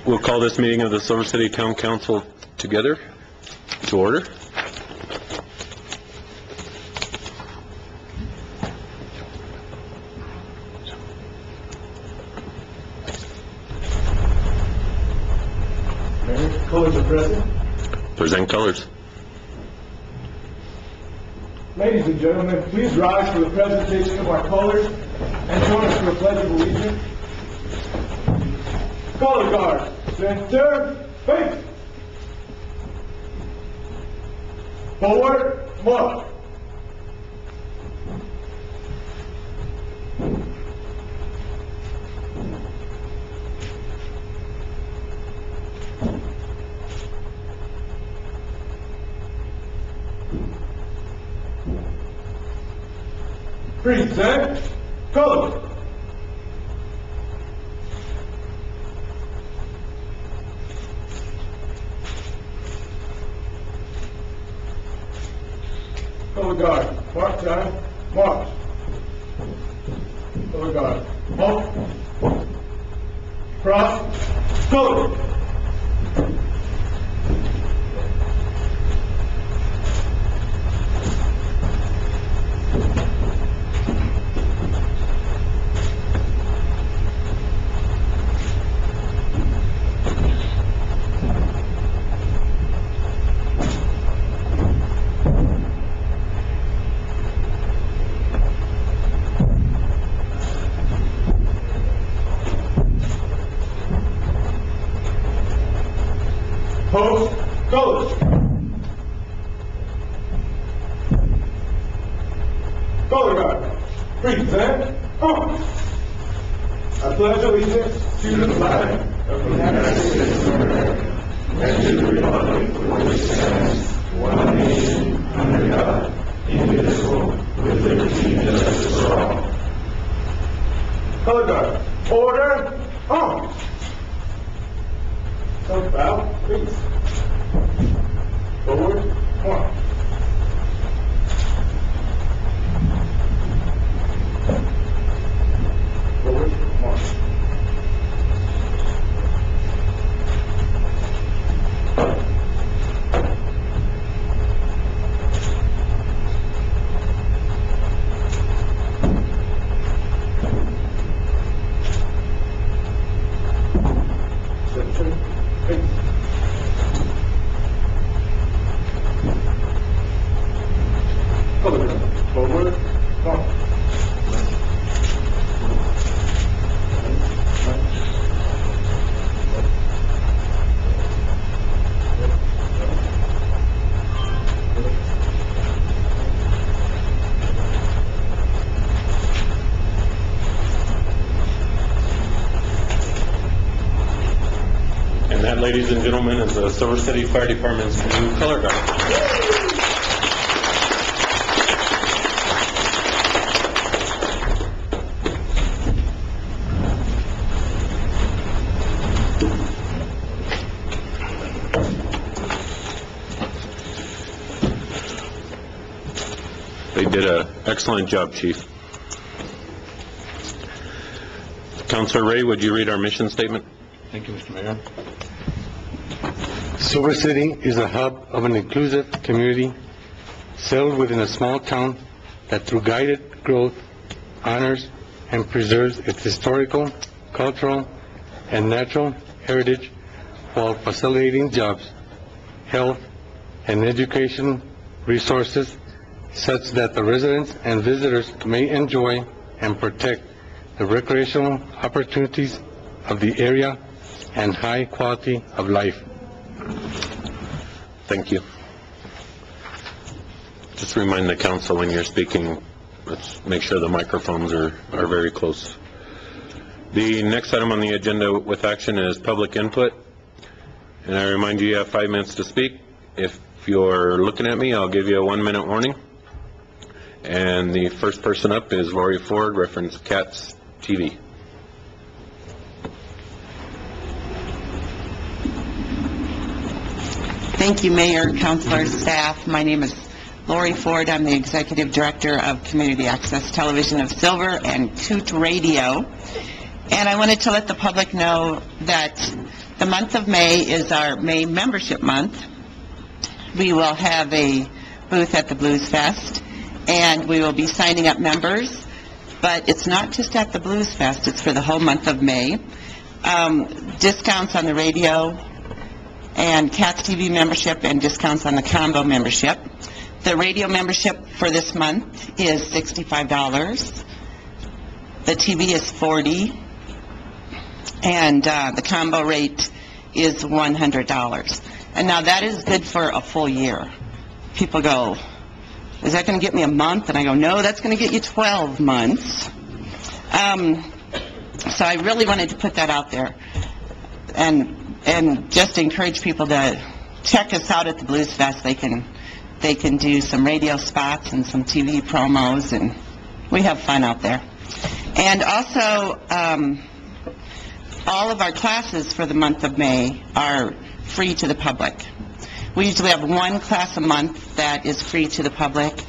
We'll call this meeting of the Silver City Town Council together to order. Mayor, colors are present. Present colors. Ladies and gentlemen, please rise for the presentation of our colors and join us for the Pledge of Allegiance. Color guard, center, face. Forward, march. Present color. Color guard, mark time, march. Color guard, halt, cross, color. Post colors. Color guard, present arms. I pledge allegiance to the flag of the United States of America and to the republic for which it stands, one nation, under God, indivisible, with liberty and justice for all. Color guard, order, arms. So bow, please. Forward, march. Forward, march. Center, face. Color guard, forward, march. And that, ladies and gentlemen, is the Silver City Fire Department's new color guard. They did an excellent job, Chief. Councilor Ray, would you read our mission statement? Thank you, Mr. Mayor. Silver City is a hub of an inclusive community settled within a small town that through guided growth honors and preserves its historical, cultural, and natural heritage while facilitating jobs, health, and education resources such that the residents and visitors may enjoy and protect the recreational opportunities of the area and high quality of life. Thank you. Just remind the council when you're speaking, let's make sure the microphones are very close. The next item on the agenda with action is public input. And I remind you, you have 5 minutes to speak. If you're looking at me, I'll give you a 1-minute warning. And the first person up is Lori Ford, reference CATS TV. Thank you, Mayor, Councilors, staff. My name is Lori Ford. I'm the Executive Director of Community Access Television of Silver and Coot Radio. And I wanted to let the public know that The month of May is our May membership month. We will have a booth at the Blues Fest, and we will be signing up members, but it's not just at the Blues Fest, it's for the whole month of May. Discounts on the radio and Cats TV membership and discounts on the combo membership. The radio membership for this month is $65. The TV is $40, and the combo rate is $100. And now that is good for a full year. People go, is that going to get me a month? And I go, no, that's going to get you 12 months. So I really wanted to put that out there and just encourage people to check us out at the Blues Fest. They can do some radio spots and some TV promos, and we have fun out there. And also, all of our classes for the month of May are free to the public. We usually have one class a month that is free to the public,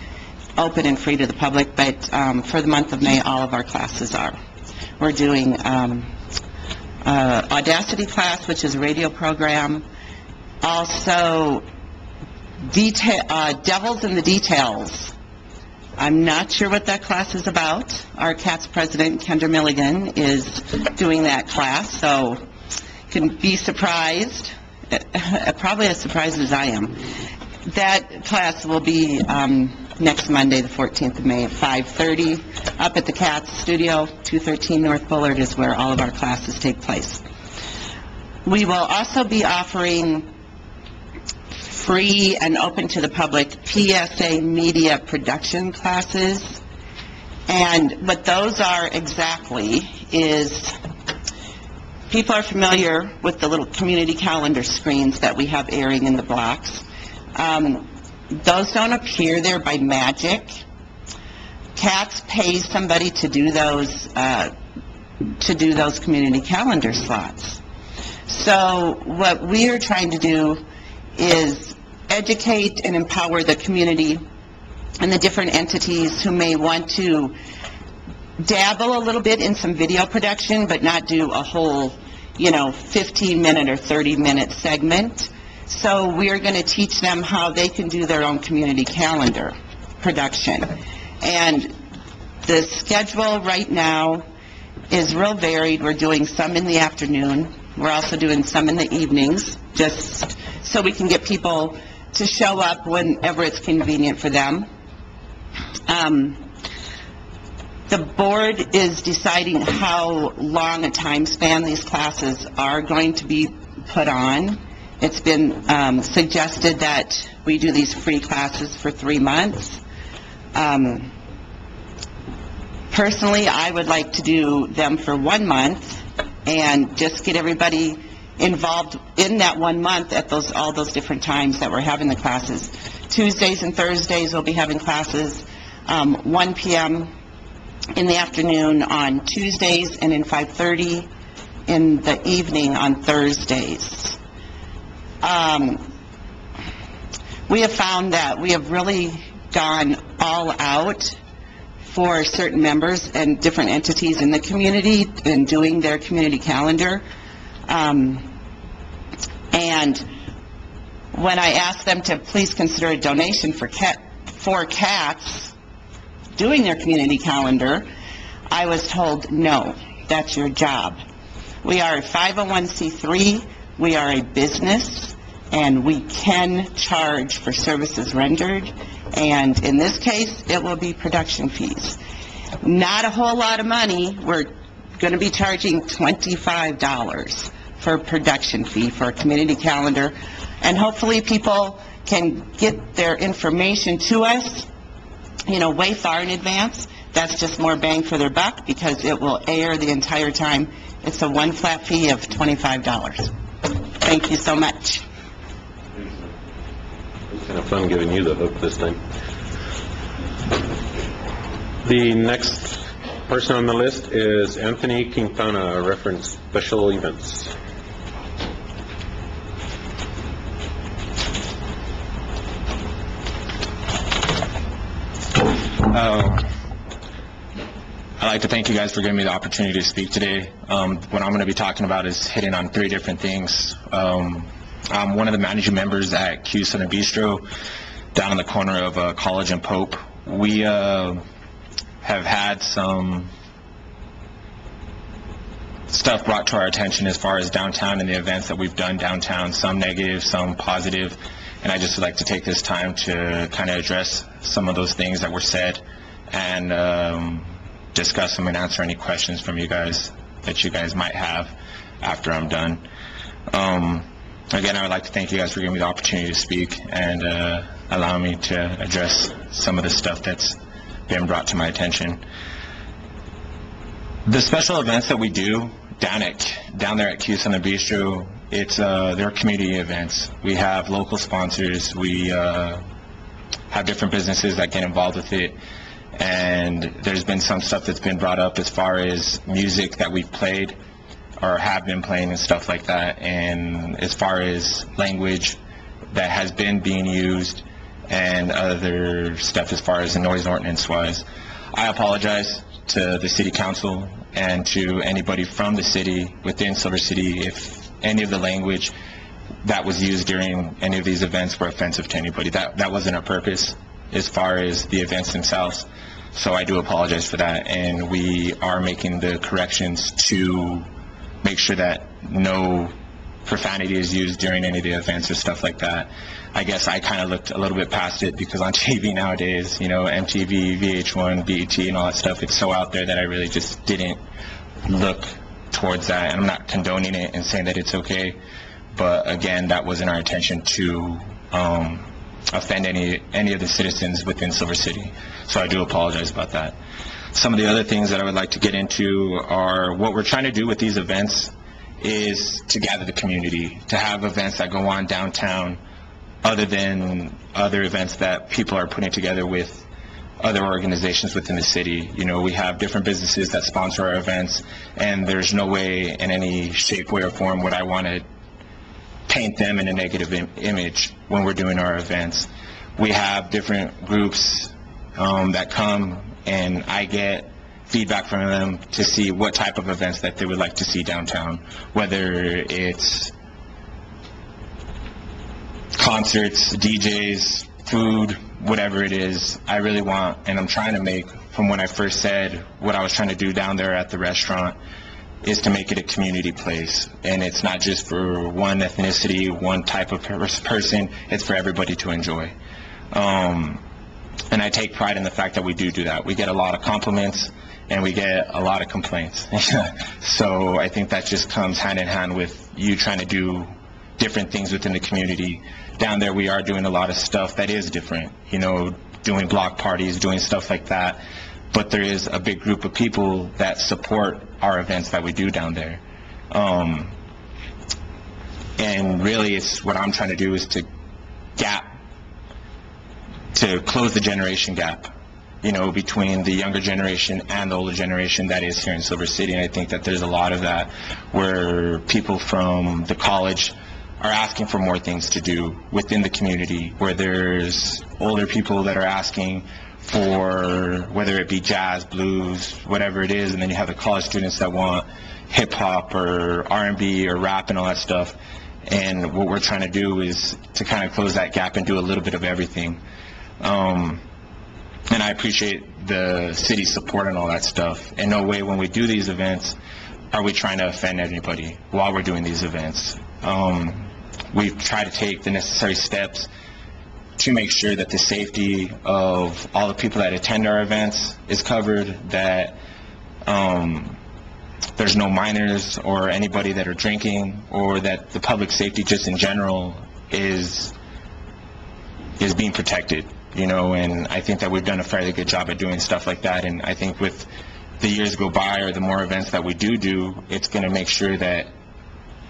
open and free to the public, but for the month of May, all of our classes are. We're doing Audacity class, which is a radio program. Also, Devils in the Details. I'm not sure what that class is about. Our CATS president, Kendra Milligan, is doing that class, so you can be surprised, probably as surprised as I am. That class will be next Monday, the 14th of May at 5:30 up at the CATS studio. 213 North Bullard is where all of our classes take place. We will also be offering free and open to the public PSA media production classes. And what those are exactly is, people are familiar with the little community calendar screens that we have airing in the blocks. Those don't appear there by magic. CATS pays somebody to do those community calendar slots. So what we are trying to do is educate and empower the community and the different entities who may want to dabble a little bit in some video production, but not do a whole, 15-minute or 30-minute segment. So we are going to teach them how they can do their own community calendar production. And the schedule right now is real varied. We're doing some in the afternoon. We're also doing some in the evenings, just so we can get people to show up whenever it's convenient for them. The board is deciding how long a time span these classes are going to be put on. It's been suggested that we do these free classes for 3 months. Personally, I would like to do them for 1 month and just get everybody involved in that 1 month at all those different times that we're having the classes. Tuesdays and Thursdays we'll be having classes 1 p.m. in the afternoon on Tuesdays and in 5:30 in the evening on Thursdays. We have found that we have really gone all out for certain members and different entities in the community in doing their community calendar. And when I asked them to please consider a donation for CATS doing their community calendar, I was told, no, that's your job. We are a 501c3, we are a business, and we can charge for services rendered, and in this case, it will be production fees. Not a whole lot of money. We're going to be charging $25 for a production fee for a community calendar, and hopefully people can get their information to us, way far in advance. That's just more bang for their buck because it will air the entire time. It's a one flat fee of $25. Thank you so much. It's kind of fun giving you the hook this time. The next person on the list is Anthony Quintana, reference special events. I'd like to thank you guys for giving me the opportunity to speak today. What I'm going to be talking about is hitting on 3 different things. I'm one of the managing members at Q Southern Bistro down in the corner of College and Pope. We have had some stuff brought to our attention as far as downtown and the events that we've done downtown, some negative, some positive, and I just would like to take this time to kind of address some of those things that were said and discuss them and answer any questions from you guys that you guys might have after I'm done. Again, I would like to thank you guys for giving me the opportunity to speak and allow me to address some of the stuff that's been brought to my attention. The special events that we do down there at Q Southern Bistro, they're community events. We have local sponsors. We have different businesses that get involved with it. And there's been some stuff that's been brought up as far as music that we've played or have been playing and stuff like that, and as far as language that has been being used and other stuff as far as the noise ordinance wise. I apologize to the city council and to anybody from the city within Silver City if any of the language that was used during any of these events were offensive to anybody. That wasn't our purpose as far as the events themselves. So I do apologize for that, and we are making the corrections to make sure that no profanity is used during any of the events or stuff like that. I guess I kind of looked a little bit past it because on TV nowadays, you know, MTV, VH1, BET, and all that stuff, it's so out there that I really just didn't look towards that. And I'm not condoning it and saying that it's okay, but again, that wasn't our intention to offend any of the citizens within Silver City. So I do apologize about that. Some of the other things that I would like to get into are what we're trying to do with these events is to gather the community, to have events that go on downtown other than other events that people are putting together with other organizations within the city. You know, we have different businesses that sponsor our events, and there's no way in any shape, way, or form would I want to paint them in a negative image when we're doing our events. We have different groups that come, and I get feedback from them to see what type of events that they would like to see downtown, whether it's concerts, DJs, food, whatever it is. I really want, and I'm trying to make, from when I first said what I was trying to do down there at the restaurant, is to make it a community place. And it's not just for one ethnicity, one type of person, it's for everybody to enjoy. And I take pride in the fact that we do that. We get a lot of compliments and we get a lot of complaints. So I think that just comes hand in hand with you trying to do different things within the community. Down there we are doing a lot of stuff that is different, you know, doing block parties, doing stuff like that. But there is a big group of people that support our events that we do down there. And really it's what I'm trying to do is to close the generation gap, you know, between the younger generation and the older generation that is here in Silver City. And I think that there's a lot of that where people from the college are asking for more things to do within the community, where there's older people that are asking for whether it be jazz, blues, whatever it is, and then you have the college students that want hip-hop or R&B or rap and all that stuff. And what we're trying to do is to kind of close that gap and do a little bit of everything. And I appreciate the city's support and all that stuff. In no way when we do these events are we trying to offend anybody while we're doing these events. We try to take the necessary steps to make sure that the safety of all the people that attend our events is covered, that there's no minors or anybody that are drinking, or that the public safety just in general is being protected, you know. And I think that we've done a fairly good job at doing stuff like that. And I think with the years go by, or the more events that we do, it's going to make sure that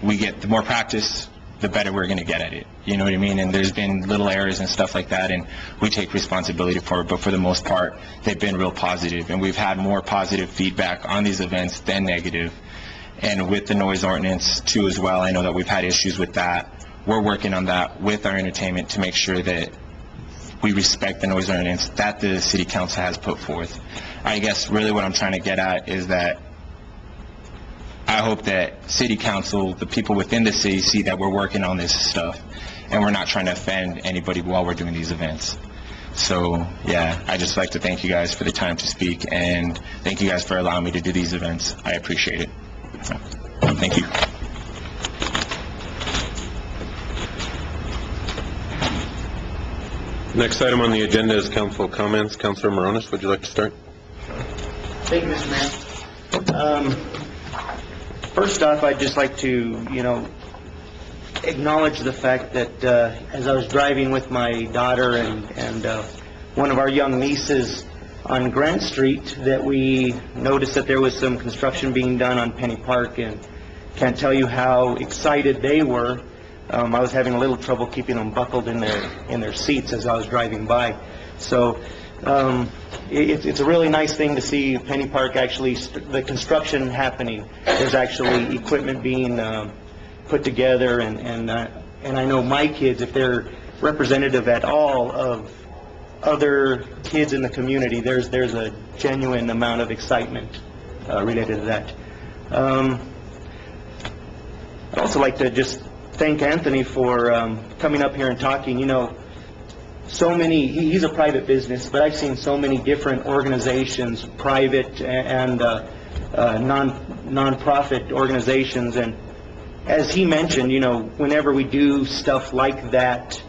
we get the more practice, the better we're going to get at it. You know what I mean? And there's been little errors and stuff like that, and we take responsibility for it. But for the most part, they've been real positive, and we've had more positive feedback on these events than negative. And with the noise ordinance too as well, I know that we've had issues with that. We're working on that with our entertainment to make sure that we respect the noise ordinance that the city council has put forth. I guess really what I'm trying to get at is that I hope that city council, the people within the city, see that we're working on this stuff and we're not trying to offend anybody while we're doing these events. So, yeah, I just like to thank you guys for the time to speak, and thank you guys for allowing me to do these events. I appreciate it. So, thank you. Next item on the agenda is council comments. Councilor Moronis, would you like to start? Thank you, Mr. Mayor. First off, I'd just like to, acknowledge the fact that as I was driving with my daughter and one of our young nieces on Grant Street, that we noticed that there was some construction being done on Penny Park, and can't tell you how excited they were. I was having a little trouble keeping them buckled in their seats as I was driving by. So it's a really nice thing to see Penny Park actually, the construction happening. There's actually equipment being put together, and I know my kids, if they're representative at all of other kids in the community, there's a genuine amount of excitement related to that. I'd also like to just thank Anthony for coming up here and talking. So many, he's a private business, but I've seen so many different organizations, private and non-profit organizations, and as he mentioned, whenever we do stuff like that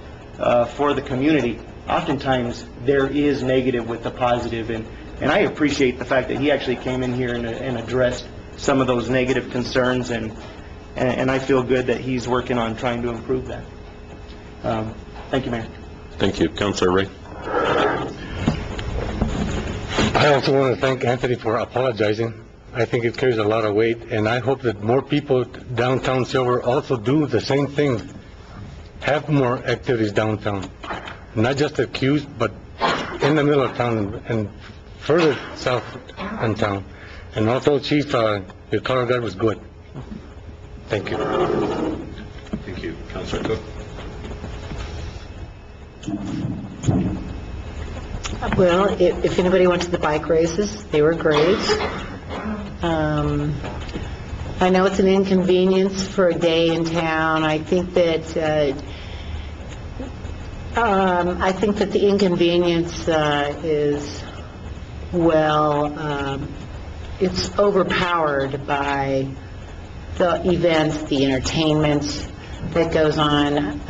for the community, oftentimes there is negative with the positive, and I appreciate the fact that he actually came in here and addressed some of those negative concerns, and I feel good that he's working on trying to improve that. Thank you, Mayor. Thank you. Councilor Ray. I also want to thank Anthony for apologizing. I think it carries a lot of weight, and I hope that more people downtown Silver also do the same thing. Have more activities downtown, not just at Q's, but in the middle of town and further south in town. And also, Chief, your color guard was good. Thank you. Thank you. Councilor Cook. Well, if anybody went to the bike races, they were great. I know it's an inconvenience for a day in town. I think that the inconvenience is, it's overpowered by the events, the entertainment that goes on.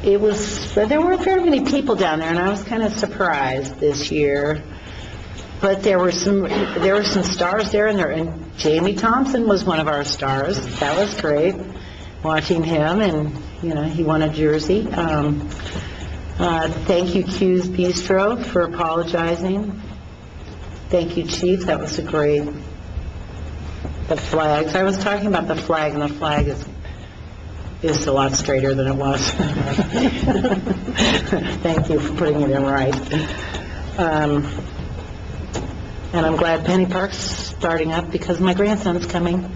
There weren't very many people down there, and I was kind of surprised this year. But there were some stars there, and Jamie Thompson was one of our stars. That was great, watching him, and he won a jersey. Thank you, Q's Bistro, for apologizing. Thank you, Chief. That was a great. The flags. I was talking about the flag, and the flag is a lot straighter than it was. Thank you for putting it in right. And I'm glad Penny Park's starting up because my grandson's coming.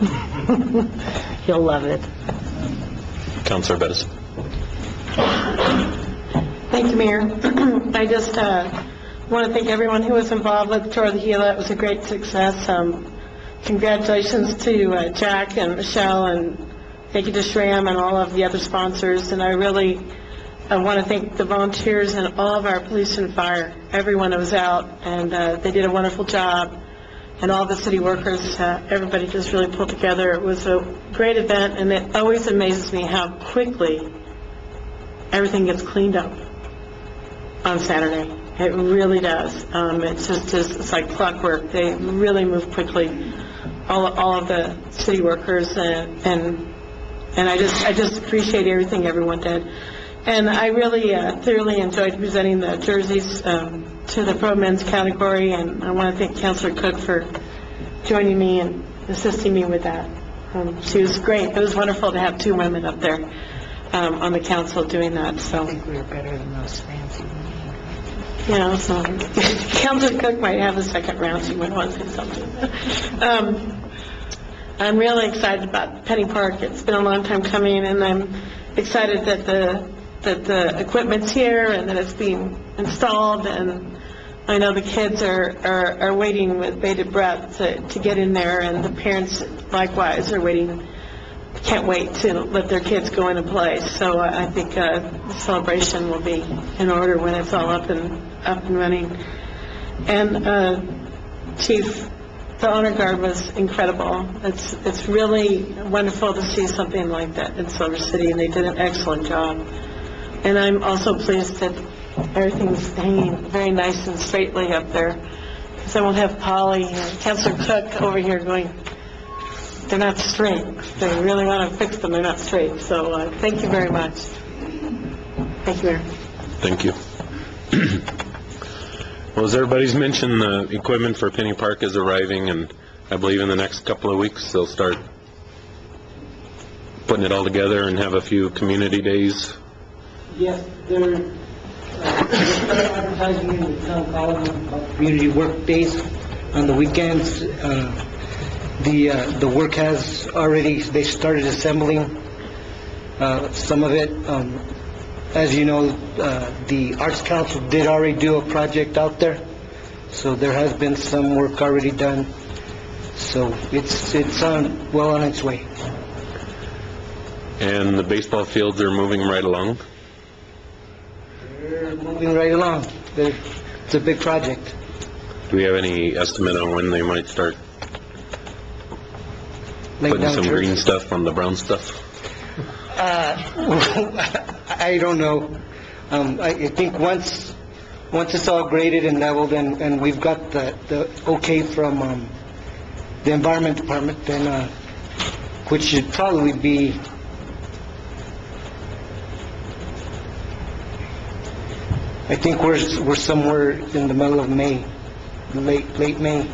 He'll love it. Councilor Bettis. Thank you, Mayor. I just want to thank everyone who was involved with Tour the Gila. It was a great success. Congratulations to Jack and Michelle, and thank you to Shram and all of the other sponsors. And I really want to thank the volunteers and all of our police and fire, everyone that was out, and they did a wonderful job. And all the city workers, everybody just really pulled together. It was a great event, and it always amazes me how quickly everything gets cleaned up on Saturday. It really does. It's like clockwork. They really move quickly. All of the city workers, and I just appreciate everything everyone did. And I really thoroughly enjoyed presenting the jerseys to the pro men's category, and I want to thank Councilor Cook for joining me and assisting me with that. She was great. It was wonderful to have two women up there on the council doing that. So I think we were better than those fancy women. So Councilor Cook might have a second round. She might want to say something. I'm really excited about Penny Park. It's been a long time coming, and I'm excited that the that the equipment's here and that it's being installed, and I know the kids are waiting with bated breath to get in there, and the parents likewise are waiting, can't wait to let their kids go in and play. So I think the celebration will be in order when it's all up and running. And Chief, the honor guard was incredible. It's really wonderful to see something like that in Silver City, and they did an excellent job. And I'm also pleased that everything's hanging very nice and straightly up there, because I won't have Polly and Councilor Cook over here going, they're not straight. They really want to fix them, they're not straight. So thank you very much. Thank you, Mayor. Thank you. Well, as everybody's mentioned, the equipment for Penny Park is arriving, and I believe in the next couple of weeks they'll start putting it all together and have a few community days. Yes, they're advertising in the town column about community work days on the weekends. The work has already, they started assembling some of it. As you know, the Arts Council did already do a project out there, so there has been some work already done. So it's well on its way. And the baseball fields are moving right along. They're moving right along. It's a big project. Do we have any estimate on when they might start putting some green stuff on the brown stuff? I don't know. I think once it's all graded and leveled, and we've got the okay from the Environment Department, then which should probably be I think we're somewhere in the middle of May, late May,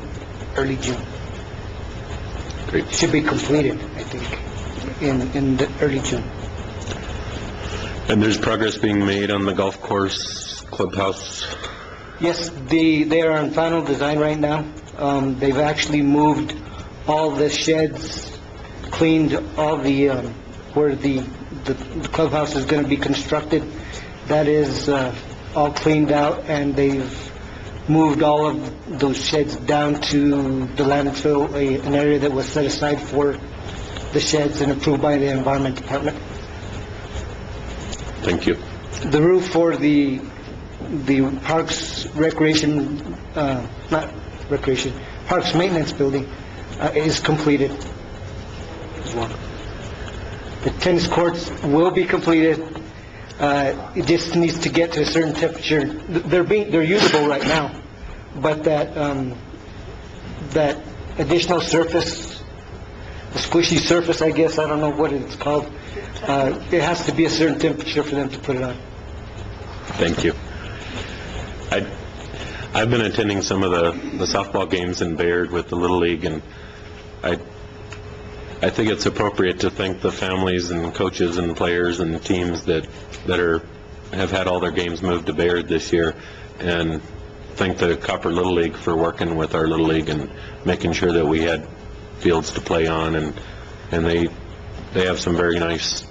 early June. Great. Should be completed, I think, in the early June. And there's progress being made on the golf course, clubhouse. Yes, they are on final design right now. They've actually moved all the sheds, cleaned all the where the clubhouse is going to be constructed. That is all cleaned out, and they've moved all of those sheds down to the landfill, an area that was set aside for the sheds and approved by the Environment Department. Thank you. The roof for the Parks Recreation, Parks Maintenance Building is completed as well. The tennis courts will be completed. It just needs to get to a certain temperature. They're usable right now, but that additional surface, the squishy surface, I guess, I don't know what it's called. It has to be a certain temperature for them to put it on. Thank you. I've been attending some of the softball games in Bayard with the Little League, and I think it's appropriate to thank the families and coaches and players and teams that have had all their games moved to Bayard this year, and thank the Copper Little League for working with our Little League and making sure that we had fields to play on, and they have some very nice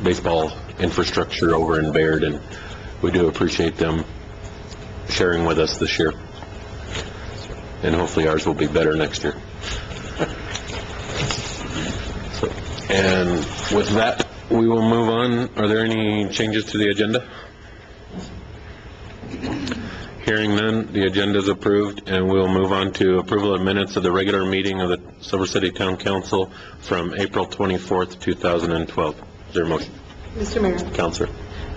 baseball infrastructure over in Bayard, and we do appreciate them sharing with us this year. And hopefully ours will be better next year. And with that, we will move on. Are there any changes to the agenda? Hearing none, the agenda is approved, and we'll move on to approval of minutes of the regular meeting of the Silver City Town Council from April 24th, 2012. Is there a motion? Mr. Mayor, Counselor.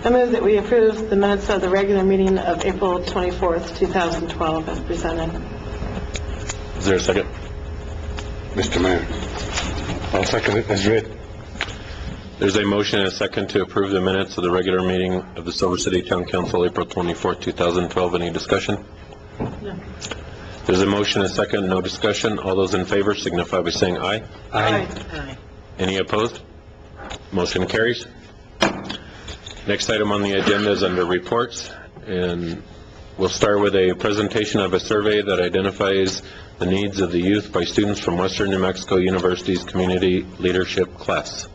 I move that we approve the minutes of the regular meeting of April 24th, 2012 as presented. Is there a second? Mr. Mayor, I'll second it as read. There's a motion and a second to approve the minutes of the regular meeting of the Silver City Town Council, April 24th, 2012. Any discussion? No. There's a motion and a second, no discussion. All those in favor signify by saying aye. Aye. Any opposed? Motion carries. Next item on the agenda is under reports, and we'll start with a presentation of a survey that identifies the needs of the youth by students from Western New Mexico University's Community Leadership class.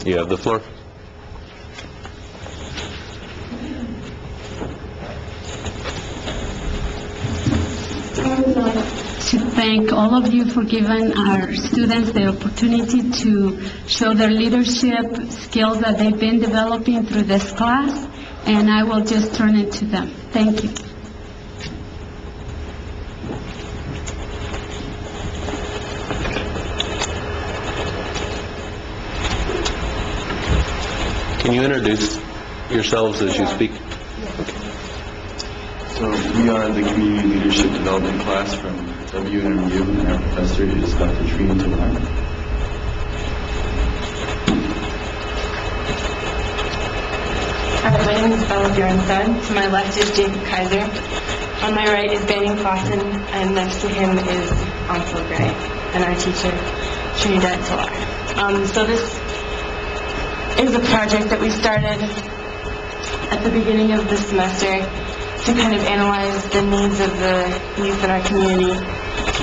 You have the floor. thank all of you for giving our students the opportunity to show their leadership skills that they've been developing through this class, and I will just turn it to them. Thank you. Can you introduce yourselves as you speak? So we are the Community Leadership Development class from WNMU, and our professor is Dr. Trina Tovar. Hi, my name is Bella Bjornstad. To my left is Jacob Kaiser. On my right is Banning Clausen, and next to him is Ansel Gray, and our teacher, Trinidad Tovar. So this is a project that we started at the beginning of the semester to kind of analyze the needs of the youth in our community.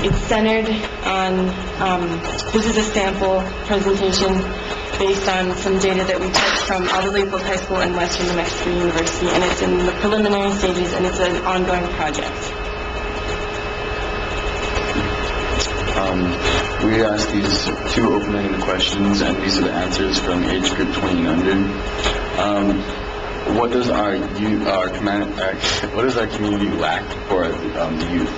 It's centered on, this is a sample presentation based on some data that we took from Aldo Leopold High School and Western New Mexico University, and it's in the preliminary stages, and it's an ongoing project. We asked these two open-ended questions, and these are the answers from age group 20 and under. What does our community lack for the youth?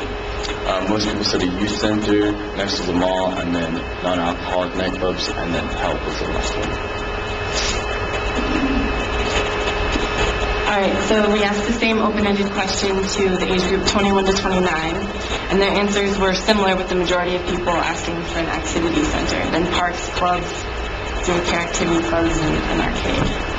Most people said a youth center, next is a mall, and then non-alcoholic nightclubs, and then help was the last one. All right, so we asked the same open-ended question to the age group 21 to 29, and their answers were similar, with the majority of people asking for an activity center, then parks, clubs, daycare activity clubs, and an arcade.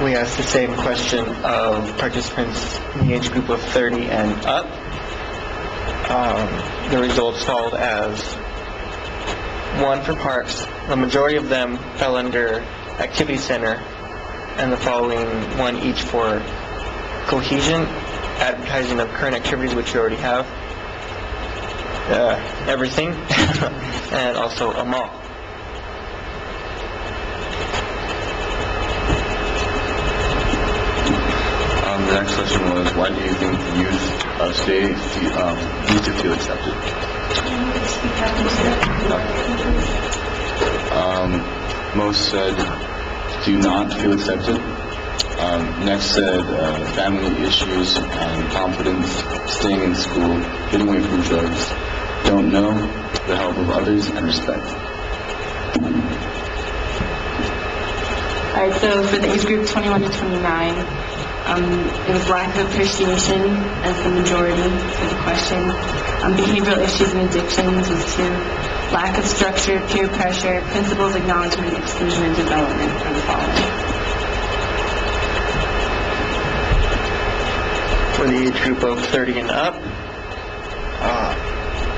We asked the same question of participants in the age group of 30 and up. The results followed as 1 for parks. The majority of them fell under activity center, and the following 1 each for cohesion, advertising of current activities, which you already have, everything, and also a mall. The next question was, why do you think youth need to feel accepted? Most said do not feel accepted. Next said family issues and confidence, staying in school, getting away from drugs, don't know, the help of others, and respect. All right, so for the age group 21 to 29, it was lack of appreciation as the majority for the question. Behavioral issues and addictions was 2. Lack of structure, peer pressure, principles, acknowledgement, exclusion, and development are the following. For the age group of 30 and up,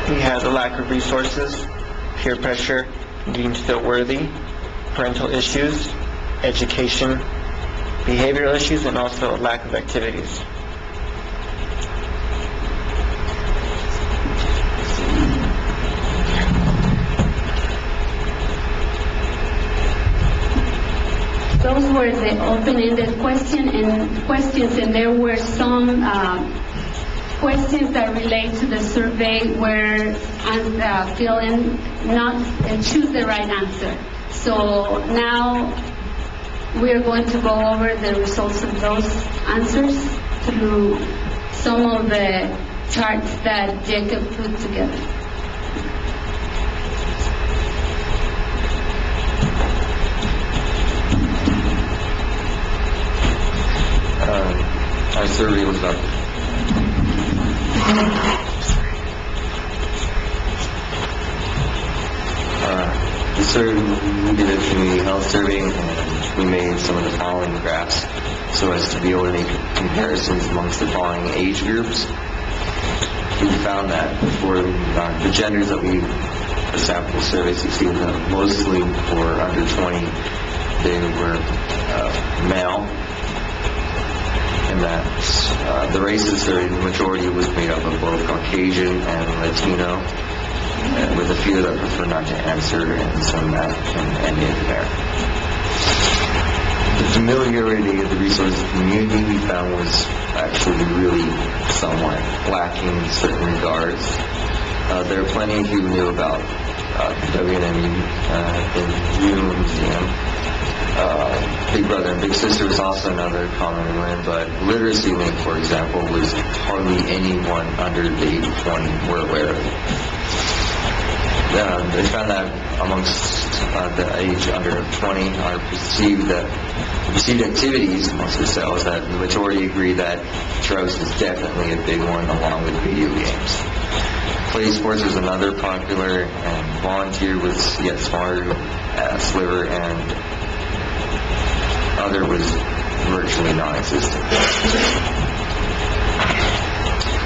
we had the lack of resources, peer pressure, deemed still worthy, parental issues, education, behavioral issues, and also a lack of activities. Those were the open-ended questions, and there were some questions that relate to the survey where fill in not and choose the right answer. So now we are going to go over the results of those answers through some of the charts that Jacob put together. Our survey was up. The survey, we did a community health survey, and we made some of the following graphs so as to be able to make comparisons amongst the following age groups. We found that for the genders that we sample survey succeeded mostly for under 20, they were male, and that the races surveyed, the majority was made up of both Caucasian and Latino. with a few that prefer not to answer, and some that can end it there. The familiarity of the resource community we found was actually really somewhat lacking in certain regards. There are plenty of you who knew about WNMU, the Juneau Museum. Big Brother and Big Sister was also another common one, but Literacy Link, for example, was hardly anyone under the age of 20 were aware of it. They found that amongst the age under 20, our perceived activities amongst themselves, that the majority agree that drugs is definitely a big one, along with video games. Play sports was another popular, and volunteer was yet smaller, sliver, and other was virtually non-existent.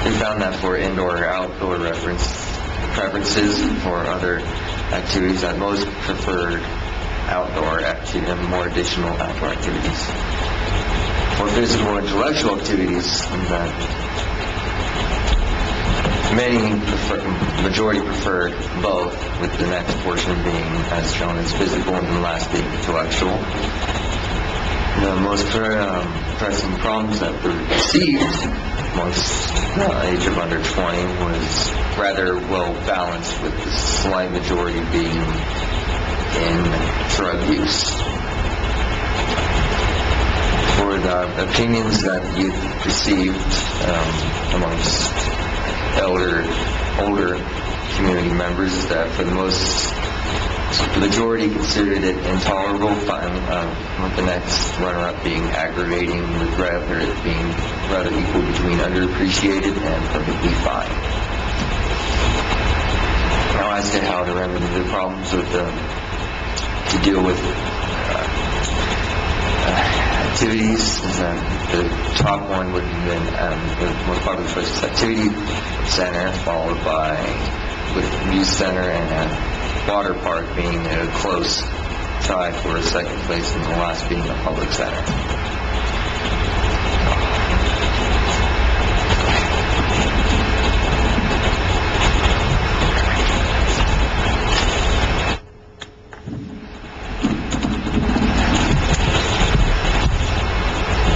We found that for indoor or outdoor preferences for other activities, that most preferred outdoor activity and more additional outdoor activities. For physical and intellectual activities, that majority preferred both, with the next portion being as shown as physical and the last being intellectual. The most pressing problems that were perceived amongst the age of under 20 was rather well balanced, with the slight majority being in drug use. For the opinions that youth perceived amongst older community members, is that for the majority considered it intolerable, with the next runner-up being aggravating, with rather it being rather equal between underappreciated and perfectly fine. Now, as to how to remedy the problems with to deal with activities, the top one would have been the most popular choice is activity center, followed by with youth center and water park being a close tie for a second place, and the last being the public center.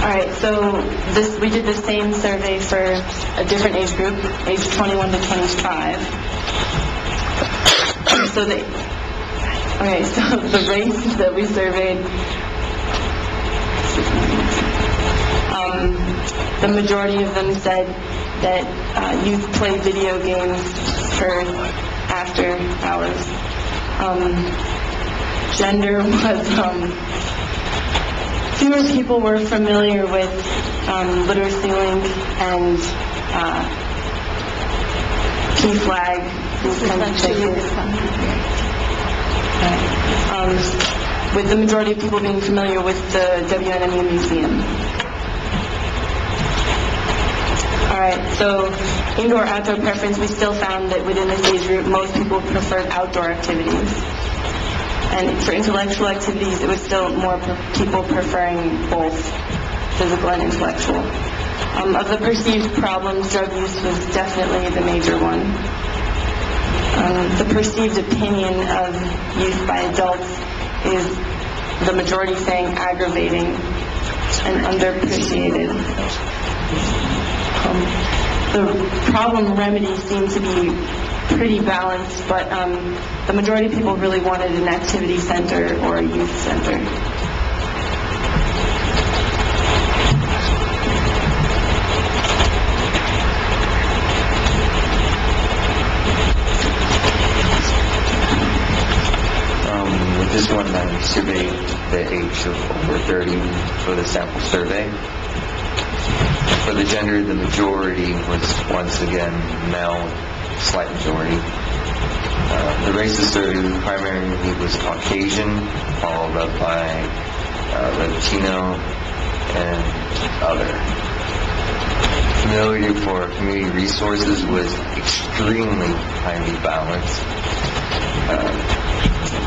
Alright, so we did the same survey for a different age group, age 21 to 25. So the race that we surveyed, the majority of them said that youth play video games for after hours. Gender was, fewer people were familiar with Literacy Link and PFLAG, these kinds of things. With the majority of people being familiar with the WNMU Museum. Alright, so indoor-outdoor preference, we still found that within this age group, most people preferred outdoor activities. And for intellectual activities, it was still more people preferring both physical and intellectual. Of the perceived problems, drug use was definitely the major one. The perceived opinion of youth by adults is the majority saying aggravating and underappreciated. The problem remedies seem to be pretty balanced, but the majority of people really wanted an activity center or a youth center. With this one, I surveyed the age of over 30 for the sample survey. For the gender, the majority was once again male, slight majority. The races surveyed primarily was Caucasian, followed up by Latino and other. Familiarity for community resources was extremely highly balanced.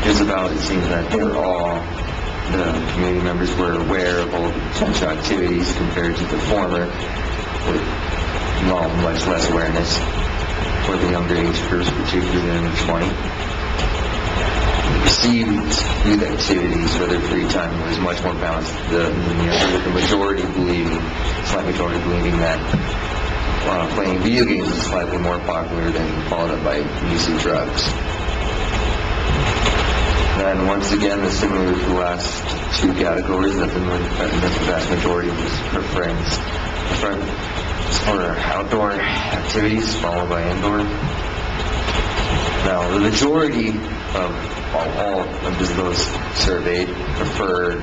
Just about, it seems that the community members were aware of all the potential activities compared to the former, with much less awareness. for the younger age groups, particularly under 20. Perceived youth activities, whether free time, was much more balanced than the other, with the majority believing, slight majority believing that playing video games is slightly more popular than followed up by use of drugs. And once again, similar to the last two categories, that the vast majority was preference for outdoor activities followed by indoor. Now, the majority of all of those surveyed preferred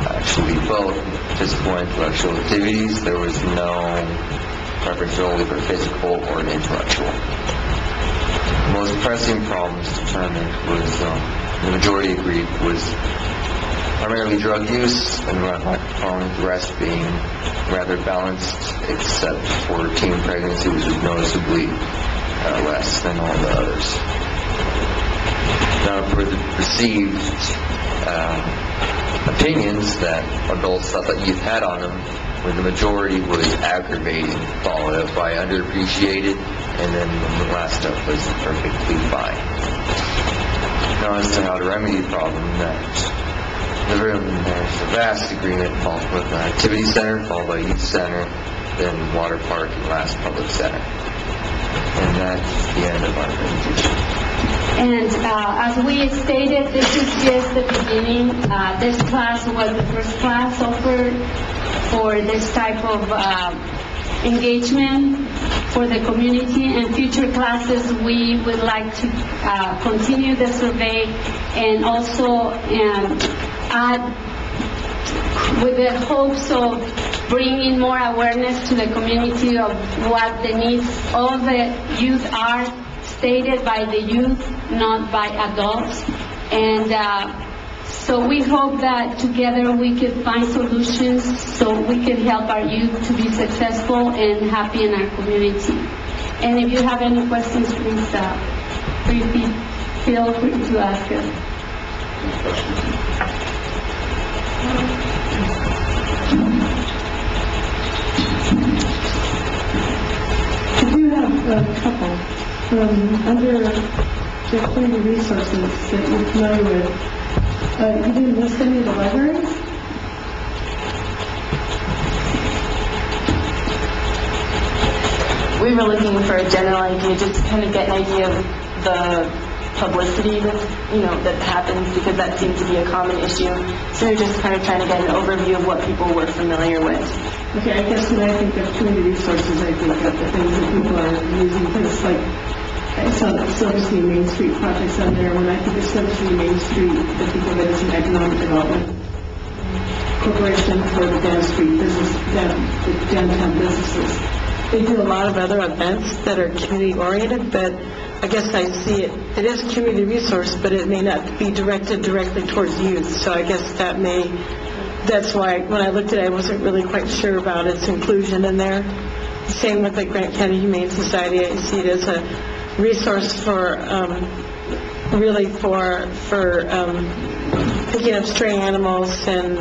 actually both physical and intellectual activities. There was no preference only for physical or intellectual. The most pressing problems determined was, the majority agreed, was primarily drug use, and following the rest being rather balanced, except for teen pregnancy, which was noticeably less than all the others. Now, for the perceived opinions that adults thought that youth had on them, where the majority was aggravating, followed up by underappreciated, and then the last stuff was perfectly fine. Now, as to how to remedy the problem, there's a vast agreement with the activity center, followed by youth center, then water park, and last public center. And that's the end of our presentation. And as we stated, this is just the beginning. This class was the first class offered for this type of engagement for the community. And future classes, we would like to continue the survey and also add with the hopes of bringing more awareness to the community of what the needs of the youth are, stated by the youth, not by adults. And so we hope that together we could find solutions so we can help our youth to be successful and happy in our community. And if you have any questions, please feel free to ask us. I do have a couple. Under the community resources that you're familiar with, you didn't list any of the libraries? We were looking for a general idea, just to kind of get an idea of the publicity that happens, because that seems to be a common issue. So we're just kind of trying to get an overview of what people were familiar with. Okay, I guess when I think of community resources, I think of the things that people are using, things like I saw the Silver Street Main Street projects on there. When I think of Silver Street Main Street, I think of it as an economic development corporation for the downtown businesses. They do a lot of other events that are community-oriented, but I guess I see it is a community resource, but it may not be directed directly towards youth. So I guess that's why when I looked at it, I wasn't really quite sure about its inclusion in there. Same with the Grant County Humane Society. I see it as a resource for really for picking up stray animals and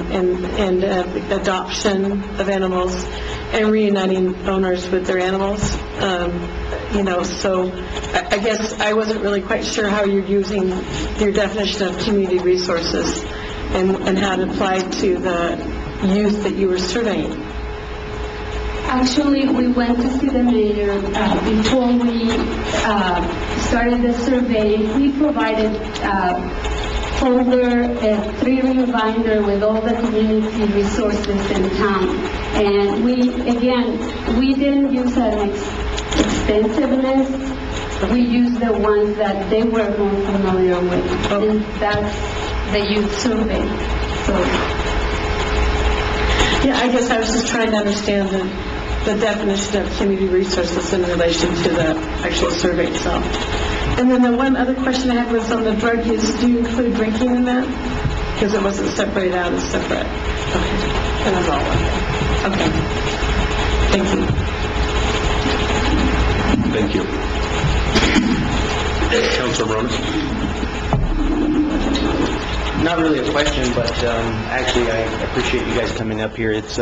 adoption of animals and reuniting owners with their animals. So I guess I wasn't really quite sure how you're using your definition of community resources and how it applied to the youth that you were surveying. Actually, we went to see the mayor before we started the survey. We provided folder, a 3-ring binder with all the community resources in town. And we didn't use an extensive list. We used the ones that they were more familiar with. And that's the youth survey. So. Yeah, I guess I was just trying to understand the definition of community resources in relation to the actual survey itself. And then the one other question I had was on the drug use. Do you include drinking in that? Because it wasn't separated out as separate. Okay. That was all one. Okay. Thank you. Thank you. Councilor Ronas? Not really a question, but actually I appreciate you guys coming up here. This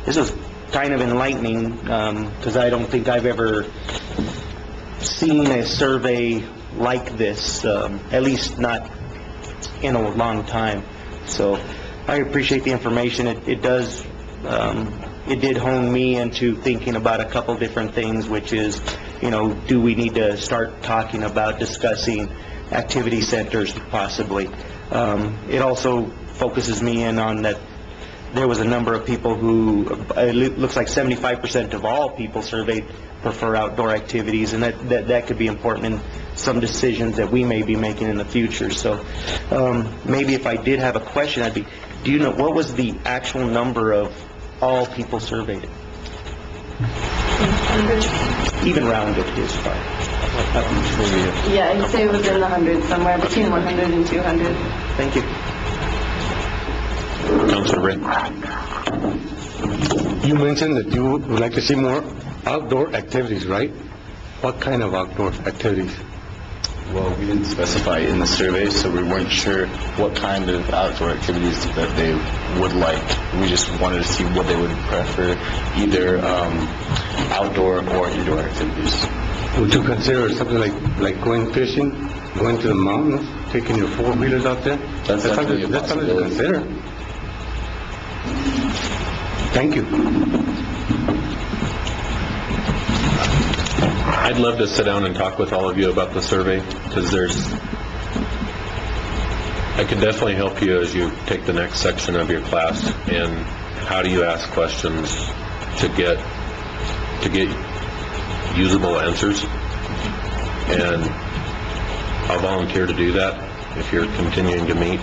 is kind of enlightening because I don't think I've ever seen a survey like this, at least not in a long time. So I appreciate the information. It did hone me into thinking about a couple different things, which is, do we need to start talking about discussing activity centers possibly? It also focuses me in on that there was a number of people who, it looks like 75% of all people surveyed prefer outdoor activities, and that could be important in some decisions that we may be making in the future. So maybe if I did have a question, do you know, what was the actual number of all people surveyed? 100. Even rounded is fine. Yeah, I'd say it was in the hundreds, somewhere between 100 and 200. Thank you. Councilor Ray. You mentioned that you would like to see more outdoor activities, right? What kind of outdoor activities? Well, we didn't specify in the survey, so we weren't sure what kind of outdoor activities that they would like. We just wanted to see what they would prefer, either outdoor or indoor activities. Would you consider something like going fishing, going to the mountains, taking your four-wheelers out there? That's definitely a That's something to possibility. consider. Thank you. I'd love to sit down and talk with all of you about the survey, because I could definitely help you as you take the next section of your class, and how do you ask questions to get usable answers. And I'll volunteer to do that if you're continuing to meet.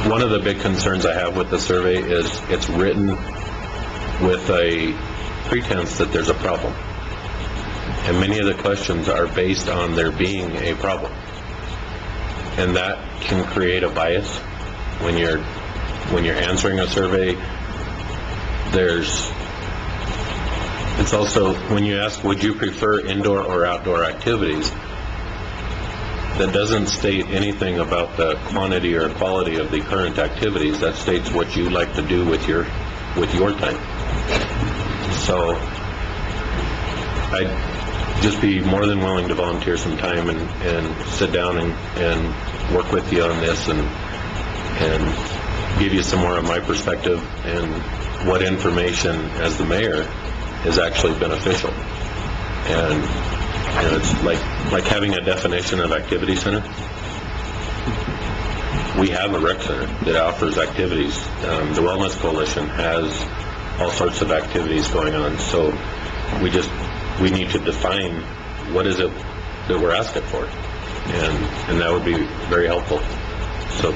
One of the big concerns I have with the survey is it's written with a pretense that there's a problem. And many of the questions are based on there being a problem. And that can create a bias when you're answering a survey. It's also, when you ask, would you prefer indoor or outdoor activities, that doesn't state anything about the quantity or quality of the current activities. That states what you like to do with your time. So I'd just be more than willing to volunteer some time and sit down and work with you on this and give you some more of my perspective and what information as the mayor is actually beneficial. And it's like having a definition of activity center. We have a rec center that offers activities. The Wellness Coalition has all sorts of activities going on. So we need to define what is it that we're asking for, and that would be very helpful. So,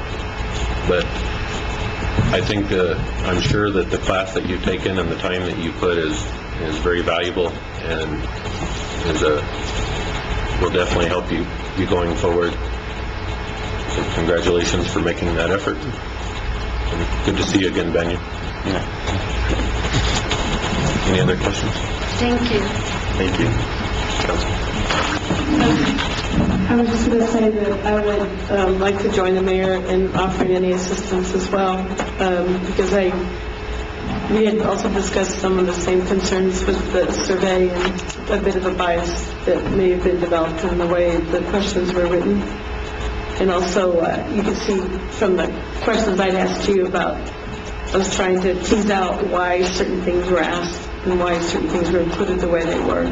but I think I'm sure that the class that you've taken and the time that you put is very valuable, and will definitely help you going forward. So congratulations for making that effort. And good to see you again, Benny. Any other questions? Thank you. Thank you. I was just going to say that I would like to join the mayor in offering any assistance as well, because we had also discussed some of the same concerns with the survey and a bit of a bias that may have been developed in the way the questions were written. And also, you can see from the questions I'd asked you about, I was trying to tease out why certain things were asked and why certain things were included the way they were.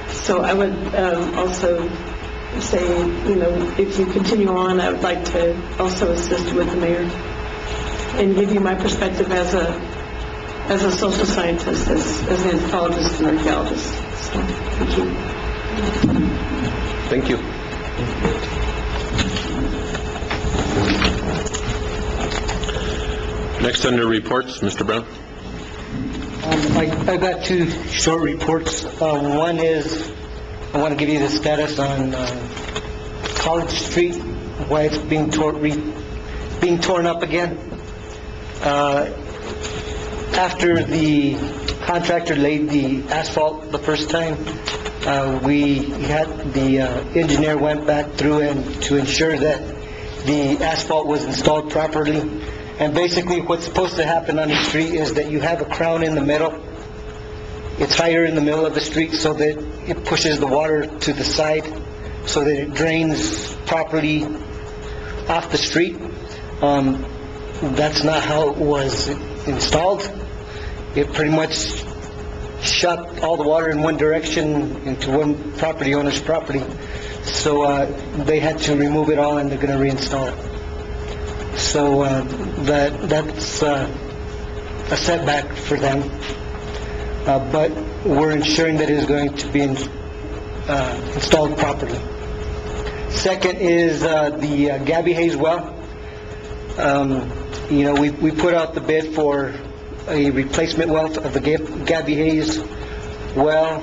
So I would also say, if you continue on, I would like to also assist with the mayor and give you my perspective as a social scientist, as an anthropologist and archaeologist. So, thank you. Thank you. Next under reports, Mr. Brown. I got two short reports. One is, I want to give you the status on College Street, why it's being torn up again. After the contractor laid the asphalt the first time, the engineer went back through and to ensure that the asphalt was installed properly. And basically what's supposed to happen on the street is that you have a crown in the middle, It's higher in the middle of the street so that it pushes the water to the side so that it drains properly off the street. That's not how it was installed. It pretty much shot all the water in one direction into one property owner's property. So they had to remove it all and they're going to reinstall it. So that's a setback for them. But we're ensuring that it is going to be installed properly. Second is the Gabby Hayes well. We put out the bid for a replacement well of the Gabby Hayes well.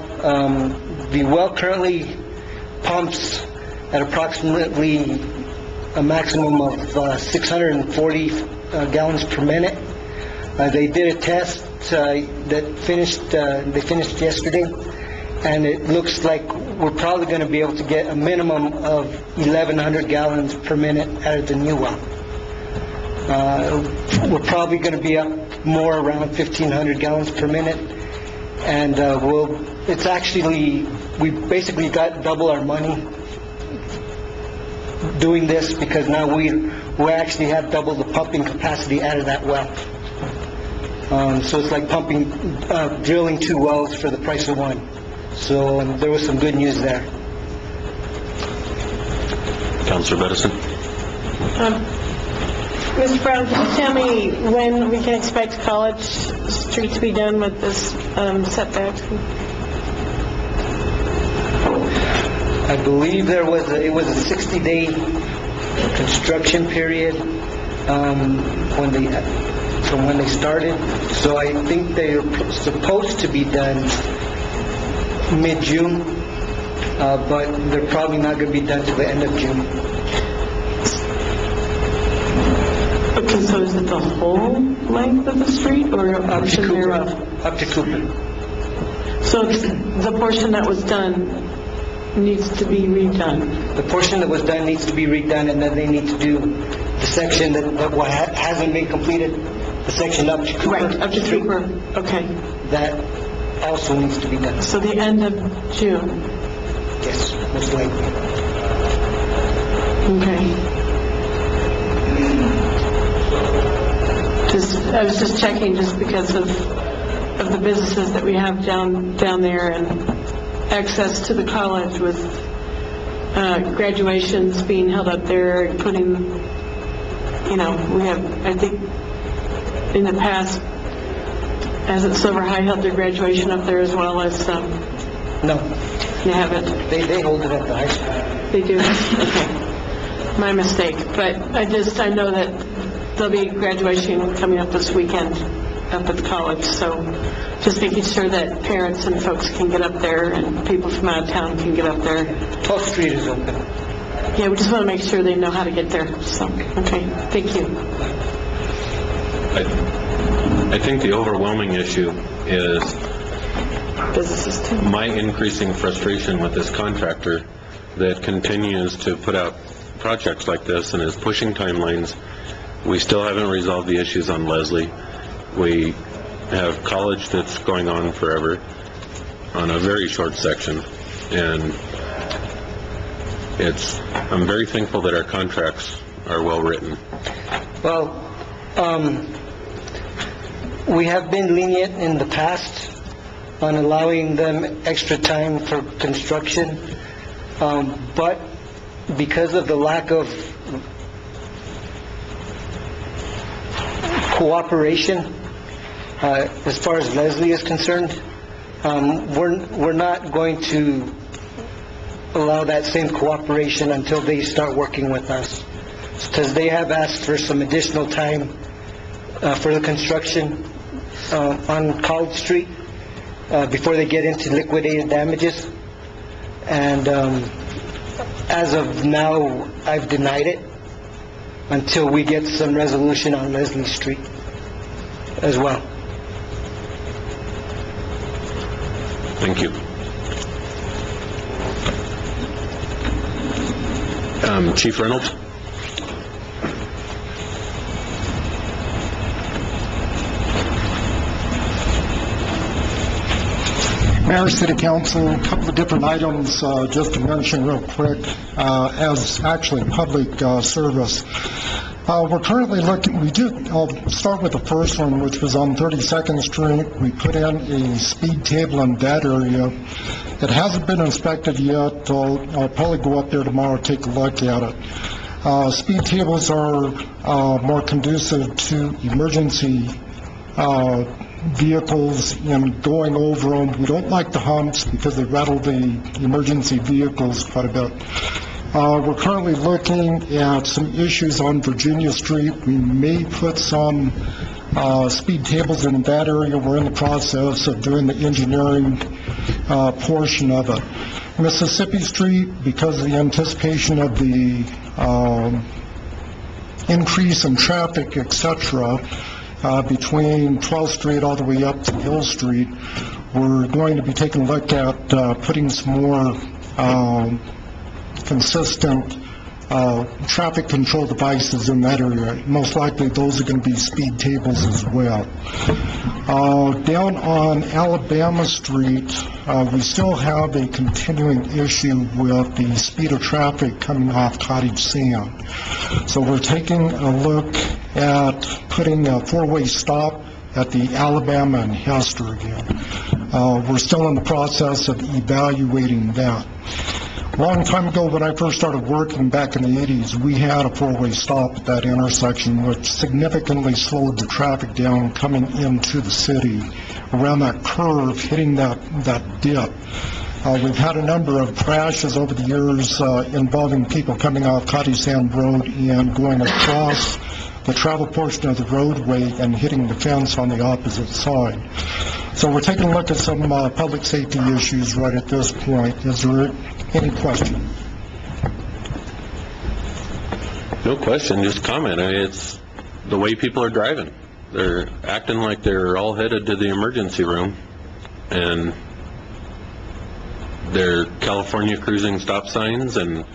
The well currently pumps at approximately a maximum of 640 gallons per minute. They did a test that finished yesterday, and it looks like we're probably going to be able to get a minimum of 1,100 gallons per minute out of the new well. We're probably going to be up more around 1,500 gallons per minute, and it's actually, we basically got double our money doing this because now we actually have double the pumping capacity out of that well. So it's like drilling two wells for the price of one. So there was some good news there. Councilor Bedison? Mr. Brown, can you tell me when we can expect College Street to be done with this setback? I believe it was a 60-day construction period from when they started. So I think they're supposed to be done mid-June, but they're probably not going to be done till the end of June. Okay, so is it the whole length of the street or Up to thereof? Cooper. Up to Cooper. So the portion that was done needs to be redone? The portion that was done needs to be redone, and then they need to do the section that hasn't been completed, the section up to Cooper. Right, up to Cooper, okay. That also needs to be done. So the end of June? Yes, most likely. Okay. I was just checking just because of the businesses that we have down there and access to the college with graduations being held up there, including, we have, I think, in the past, hasn't Silver High held their graduation up there as well as, No. They haven't? They hold it at the high school. They do? Okay. My mistake. But I know that there'll be graduation coming up this weekend up at the college, so just making sure that parents and folks can get up there and people from out of town can get up there. 12th Street is open. Yeah, we just want to make sure they know how to get there, so, okay, thank you. I think the overwhelming issue is Businesses too. my increasing frustration with this contractor that continues to put out projects like this and is pushing timelines. We still haven't resolved the issues on Leslie. We have college that's going on forever on a very short section, and I'm very thankful that our contracts are well written. Well, we have been lenient in the past on allowing them extra time for construction, but because of the lack of cooperation, as far as Leslie is concerned, we're not going to allow that same cooperation until they start working with us, because they have asked for some additional time for the construction on College Street before they get into liquidated damages, and as of now, I've denied it until we get some resolution on Leslie Street as well. Thank you. Chief Reynolds? Mayor, City Council, a couple of different items just to mention real quick as actually public service. We're currently looking, I'll start with the first one, which was on 32nd Street. We put in a speed table in that area. It hasn't been inspected yet. I'll probably go up there tomorrow, take a look at it. Speed tables are more conducive to emergency vehicles and going over them. We don't like the humps because they rattle the emergency vehicles quite a bit. We're currently looking at some issues on Virginia Street. We may put some speed tables in that area. We're in the process of doing the engineering portion of it. Mississippi Street, because of the anticipation of the increase in traffic, etc., between 12th Street all the way up to Hill Street, we're going to be taking a look at putting some more consistent traffic control devices in that area. Most likely those are going to be speed tables as well. Down on Alabama Street, we still have a continuing issue with the speed of traffic coming off Cottage Sand. So we're taking a look at putting a four-way stop at the Alabama and Hester again. We're still in the process of evaluating that. A long time ago, when I first started working back in the 80s, we had a four-way stop at that intersection, which significantly slowed the traffic down coming into the city around that curve, hitting that dip. We've had a number of crashes over the years involving people coming off Cottage Sand Road and going across the travel portion of the roadway and hitting the fence on the opposite side. So we're taking a look at some public safety issues right at this point. Is there any question? No question, just comment. I mean, it's the way people are driving. They're acting like they're all headed to the emergency room, and they're California cruising stop signs, and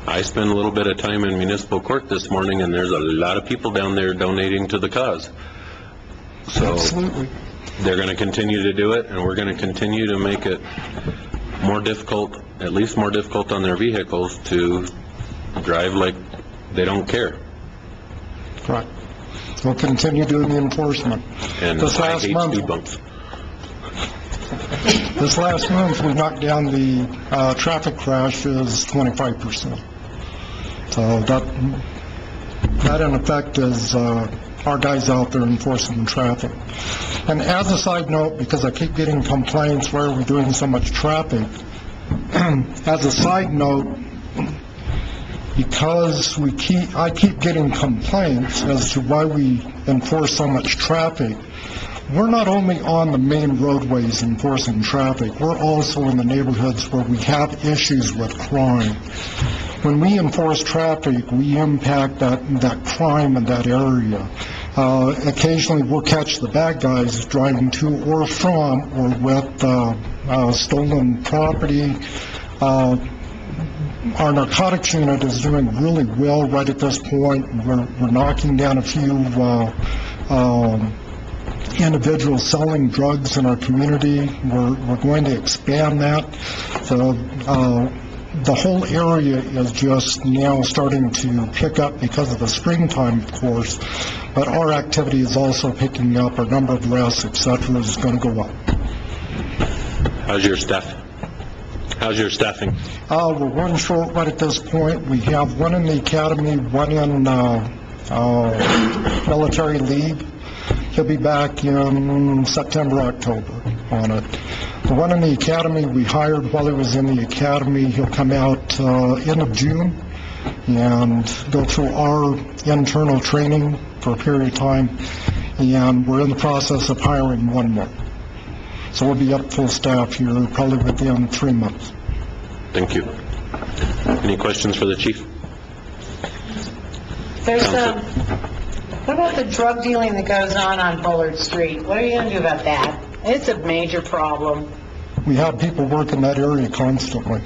I spent a little bit of time in municipal court this morning, and there's a lot of people down there donating to the cause. So Absolutely. they're going to continue to do it, and we're going to continue to make it more difficult, at least more difficult on their vehicles to drive like they don't care. Right. We'll continue doing the enforcement. And This I last hate month- speed bumps. This last month, we knocked down the traffic crashes 25%. So that in effect is our guys out there enforcing the traffic. And as a side note, because I keep getting complaints, why are we doing so much traffic? As a side note, because I keep getting complaints as to why we enforce so much traffic, we're not only on the main roadways enforcing traffic, we're also in the neighborhoods where we have issues with crime. When we enforce traffic, we impact that crime in that area. Occasionally, we'll catch the bad guys driving to or from or with stolen property. Our narcotics unit is doing really well right at this point. We're knocking down a few individuals selling drugs in our community. We're going to expand that. So the whole area is just now starting to pick up because of the springtime, of course, but our activity is also picking up. Our number of arrests, et cetera, is going to go up. How's your staffing? We're running short right at this point. We have one in the academy, one in military leave. He'll be back in September, October on it. The one in the academy we hired while he was in the academy. He'll come out end of June and go through our internal training for a period of time. And we're in the process of hiring one more. So we'll be up full staff here probably within 3 months. Thank you. Any questions for the chief? There's Counsel. what about the drug dealing that goes on Bullard Street? What are you going to do about that? It's a major problem. We have people working that area constantly.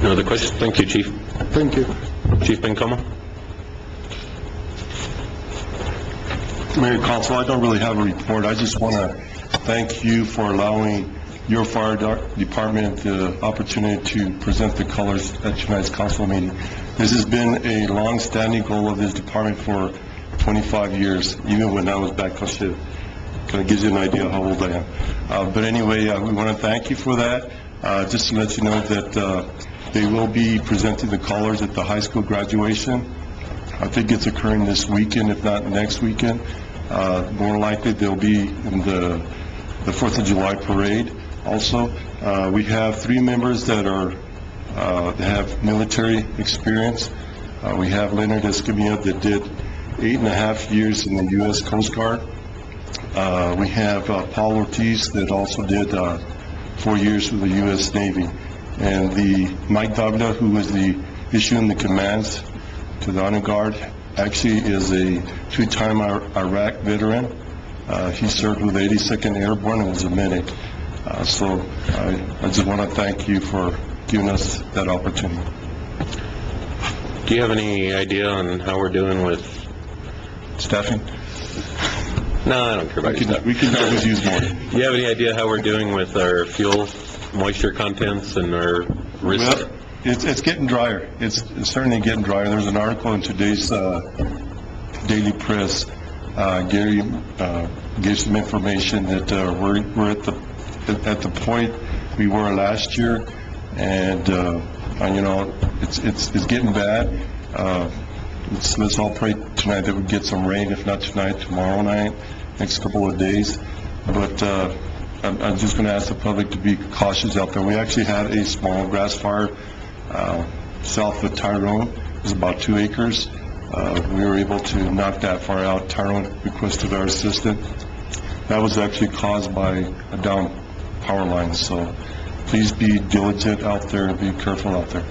No other questions? Thank you, Chief. Thank you. Chief Bencomo? Mayor, Council, I don't really have a report. I just want to thank you for allowing your fire department the opportunity to present the colors at tonight's council meeting. This has been a long-standing goal of this department for 25 years, even when I was back on shift. Kind of gives you an idea how old I am. But anyway, we want to thank you for that. Just to let you know that they will be presenting the colors at the high school graduation. I think it's occurring this weekend, if not next weekend. More likely, they'll be in the 4th of July parade also. We have 3 members that have military experience. We have Leonard Escamilla that did 8.5 years in the U.S. Coast Guard. We have Paul Ortiz that also did 4 years with the U.S. Navy. And Mike Davila, who was issuing the commands to the Honor Guard, actually is a 2-time Iraq veteran. He served with the 82nd Airborne and was a medic. So I just want to thank you for giving us that opportunity. Do you have any idea on how we're doing with staffing? No, I don't care about your stuff. We can always use more. Do you have any idea how we're doing with our fuel moisture contents and our risk? Well, it's getting drier. It's certainly getting drier. There's an article in today's daily press. Gary gave some information that we're at the point we were last year, and you know, it's getting bad. Let's all pray tonight that we get some rain, if not tonight, tomorrow night, next couple of days. But I'm just going to ask the public to be cautious out there. We actually had a small grass fire south of Tyrone. It was about 2 acres. We were able to knock that fire out. Tyrone requested our assistance. That was actually caused by a down power line. So please be diligent out there and be careful out there.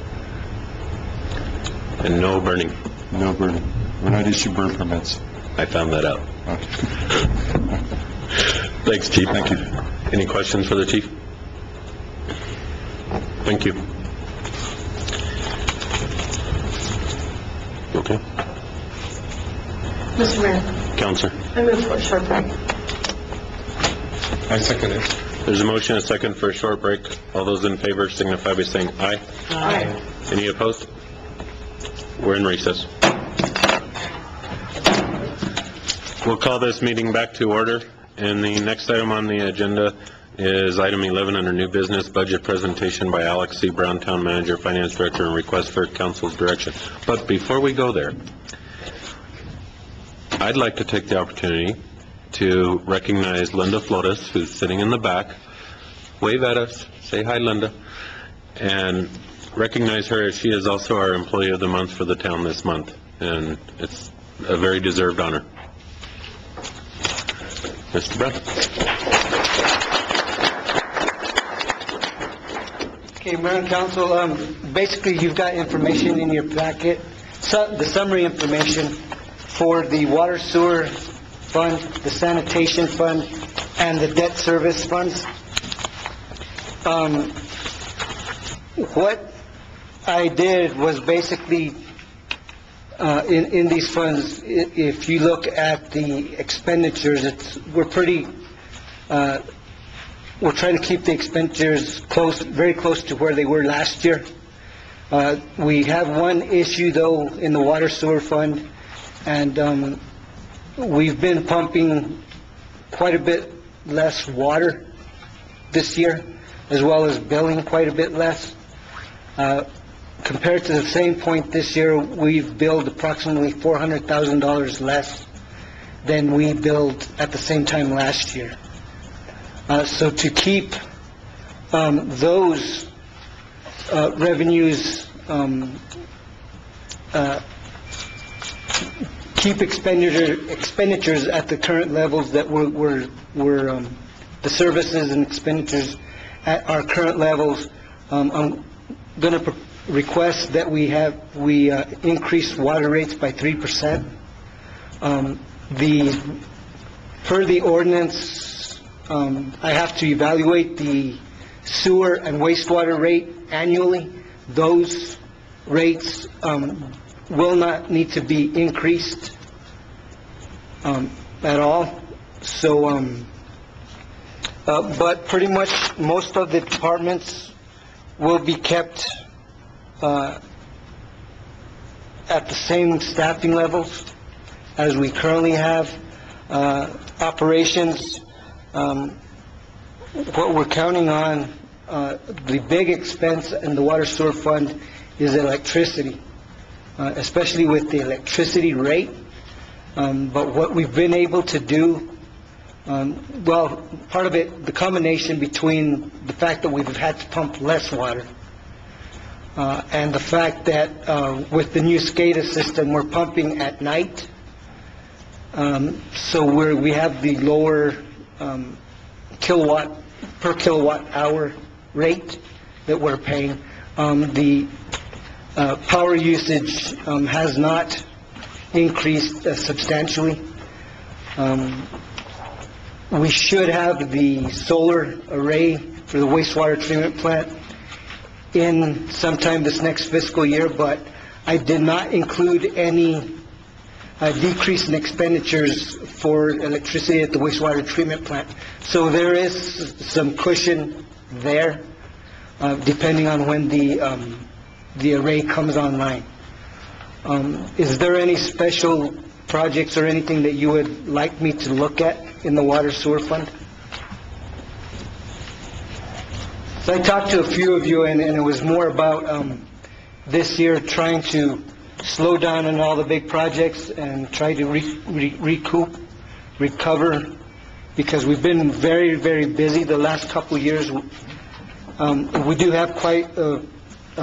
And no burning. No burning. We're not issuing burn permits. I found that out. Okay. Thanks, Chief. Thank you. Any questions for the Chief? Thank you. Okay. Mr. Mayor, Counselor. I move for a short break. I second it. There's a motion, a second for a short break. All those in favor signify by saying aye. Aye. Any opposed? We're in recess. We'll call this meeting back to order, and the next item on the agenda is item 11 under new business, budget presentation by Alex C. Brown, Town Manager, Finance Director, and request for council's direction. But before we go there, I'd like to take the opportunity to recognize Linda Flores, who's sitting in the back. Wave at us, say hi, Linda, and recognize her as she is also our Employee of the Month for the town this month, and it's a very deserved honor. Mr. Brown. Okay, Mayor and Council, basically you've got information in your packet, the summary information for the water sewer fund, the sanitation fund, and the debt service funds. What I did was basically, in these funds, if you look at the expenditures, we're trying to keep the expenditures very close to where they were last year. We have one issue, though, in the water sewer fund, and we've been pumping quite a bit less water this year, as well as billing quite a bit less. Compared to the same point this year, we've billed approximately $400,000 less than we billed at the same time last year. So to keep those revenues, keep expenditures at the current levels that we're the services and expenditures at our current levels, I'm going to request that we increase water rates by 3%. Per the ordinance, I have to evaluate the sewer and wastewater rate annually. Those rates will not need to be increased. at all. So, but pretty much most of the departments will be kept at the same staffing levels as we currently have. Operations, what we're counting on, the big expense in the water sewer fund is electricity, especially with the electricity rate. But what we've been able to do, well, part of it, the combination between the fact that we've had to pump less water and the fact that with the new SCADA system, we're pumping at night, so we have the lower kilowatt per kilowatt hour rate that we're paying. The power usage has not increased substantially. We should have the solar array for the wastewater treatment plant in sometime this next fiscal year, but I did not include any decrease in expenditures for electricity at the wastewater treatment plant. So there is some cushion there, depending on when the array comes online. Is there any special projects or anything that you would like me to look at in the water sewer fund? So I talked to a few of you, and it was more about this year trying to slow down on all the big projects and try to recover, because we've been very, very busy the last couple of years. We do have quite a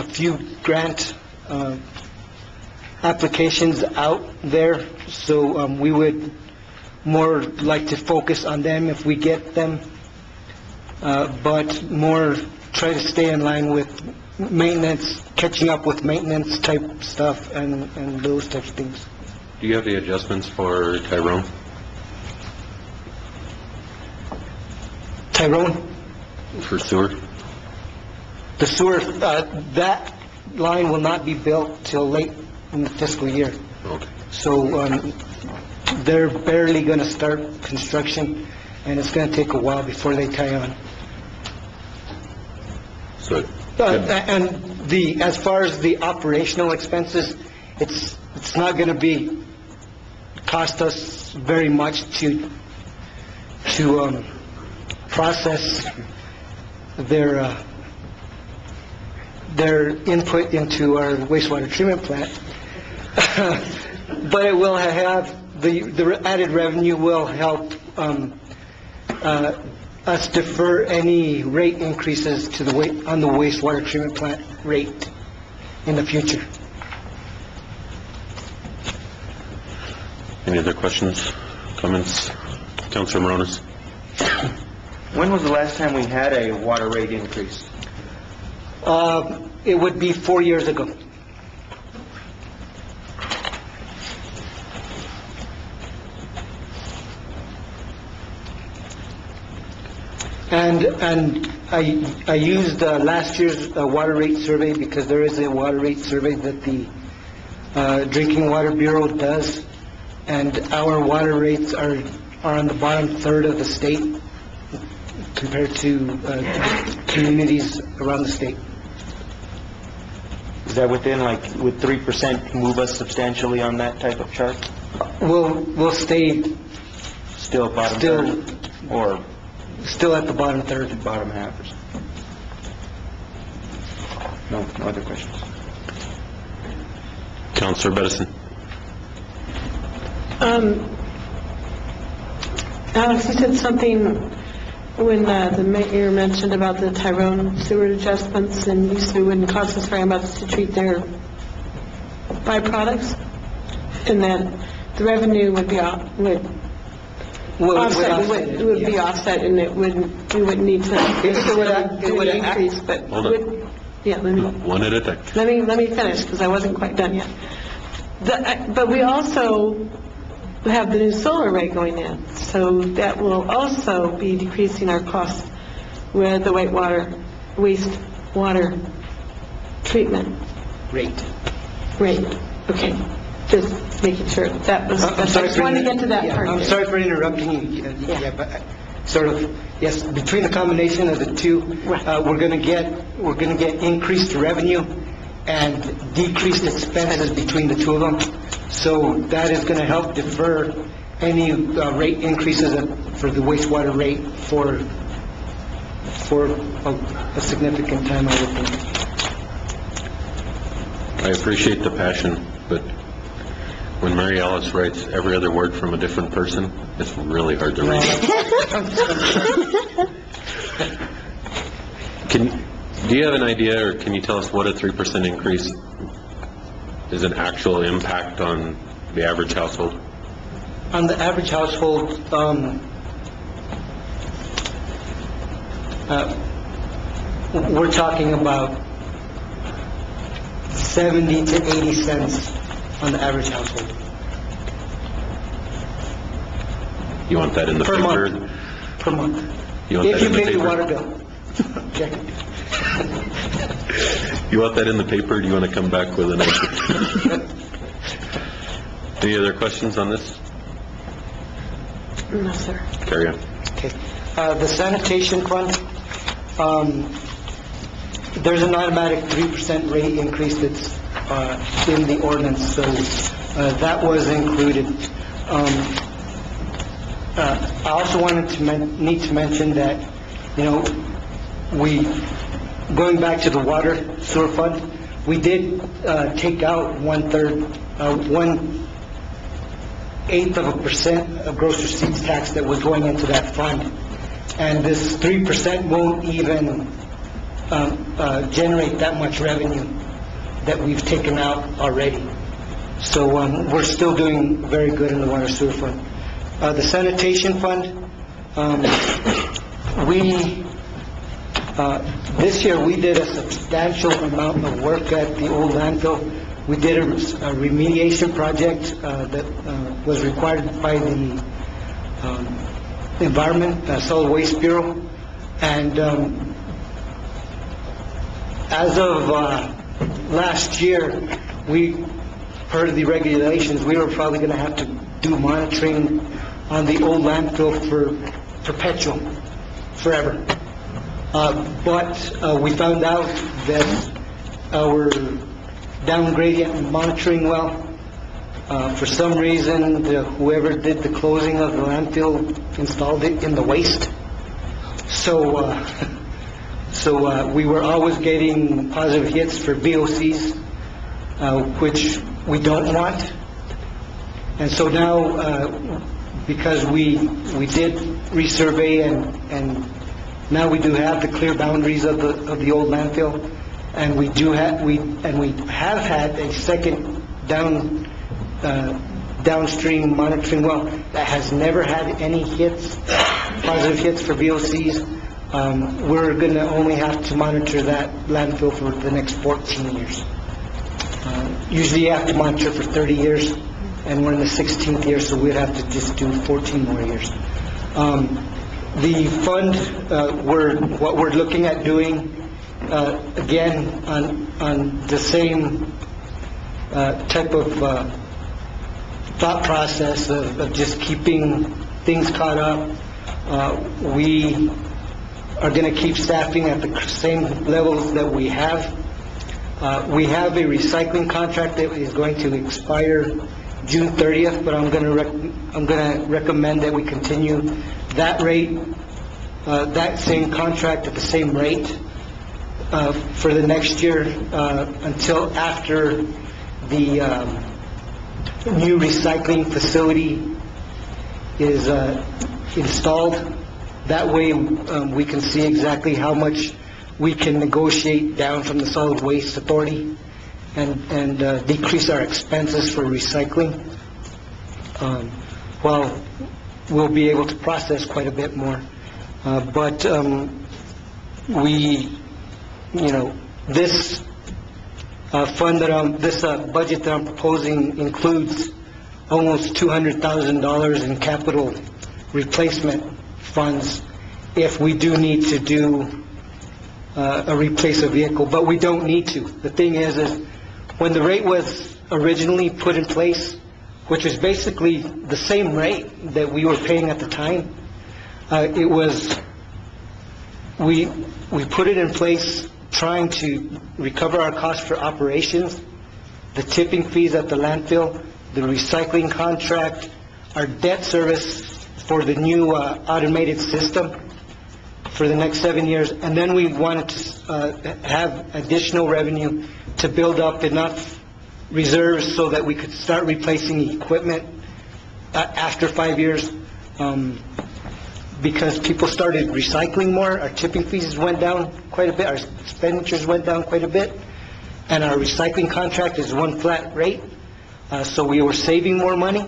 few grant applications out there, so we would more like to focus on them if we get them, but more try to stay in line with maintenance, catching up with maintenance type stuff and those types of things. Do you have the adjustments for Tyrone? Tyrone? For sewer? The sewer, that line will not be built till late in the fiscal year. Okay. So they're barely going to start construction, and it's going to take a while before they tie on. So, And as far as the operational expenses, it's not going to cost us very much to process their input into our wastewater treatment plant. But it will have, the added revenue will help us defer any rate increases on the wastewater treatment plant rate in the future. any other questions, comments? Councilor Morones? When was the last time we had a water rate increase? It would be 4 years ago. And I used last year's water rate survey, because there is a water rate survey that the Drinking Water Bureau does, and our water rates are on the bottom third of the state compared to communities around the state. Is that within, like, would 3% move us substantially on that type of chart? We'll stay Still bottom third? Or still at the bottom third. bottom half or something? No other questions? Councilor Bedison? Alex, you said something when the mayor mentioned about the Tyrone sewer adjustments, and you said it wouldn't cost us very much to treat their byproducts, and that the revenue would be offset, be offset, and we wouldn't need to do an increase, but Hold on. One at a time. let me finish, because I wasn't quite done yet. But we also have the new solar array going in, so that will also be decreasing our costs with the wastewater treatment Rate. rate. Okay. just making sure that was, I just wanted to get to that part. I'm sorry for interrupting you. Yeah, but sort of, yes, between the combination of the two, we're going to get increased revenue and decreased expenses between the two of them. So that is going to help defer any rate increases for the wastewater rate for a significant time, I would think. I appreciate the passion, but when Mary Alice writes every other word from a different person, it's really hard to read. Do you have an idea, or can you tell us what a 3% increase is an actual impact on the average household? On the average household, we're talking about 70 to 80 cents on the average household. You want that in the Per paper? month. Per month. You want If that you in the pay the paper? water bill. Check it. You want that in the paper, or do you want to come back with an answer? Any other questions on this? No, sir. Carry on. Okay. The sanitation fund, there's an automatic 3% rate increase that's in the ordinance, so that was included. I also wanted to need to mention that, going back to the water sewer fund, we did take out 1/8% of gross receipts tax that was going into that fund. And this 3% won't even generate that much revenue that we've taken out already. So we're still doing very good in the water sewer fund. The sanitation fund, this year we did a substantial amount of work at the old landfill. We did a remediation project that was required by the Environment, Solid Waste Bureau, and as of last year, per the regulations, we were probably going to have to do monitoring on the old landfill for perpetual, forever. But we found out that our down gradient monitoring well, for some reason, whoever did the closing of the landfill installed it in the waste. So we were always getting positive hits for VOCs, which we don't want. And so now, because we did resurvey and now we do have the clear boundaries of the old landfill, and we have had a second downstream monitoring well that has never had any positive hits for VOCs. We're going to only have to monitor that landfill for the next 14 years. Usually you have to monitor for 30 years, and we're in the 16th year, so we'd have to just do 14 more years. The fund, what we're looking at doing, again, on the same type of thought process of just keeping things caught up. We are going to keep staffing at the same levels that we have. We have a recycling contract that is going to expire June 30th, but I'm going to recommend that we continue that rate, that same contract at the same rate for the next year until after the new recycling facility is installed. That way we can see exactly how much we can negotiate down from the Solid Waste Authority and decrease our expenses for recycling, while we'll be able to process quite a bit more. But this fund this budget that I'm proposing includes almost $200,000 in capital replacement funds if we do need to replace a vehicle, but we don't need to. The thing is when the rate was originally put in place, which was basically the same rate that we were paying at the time, we put it in place trying to recover our costs for operations, the tipping fees at the landfill, the recycling contract, our debt service for the new automated system for the next 7 years, and then we wanted to have additional revenue to build up enough reserves so that we could start replacing equipment after 5 years. Because people started recycling more, our tipping fees went down quite a bit, our expenditures went down quite a bit, and our recycling contract is one flat rate, so we were saving more money.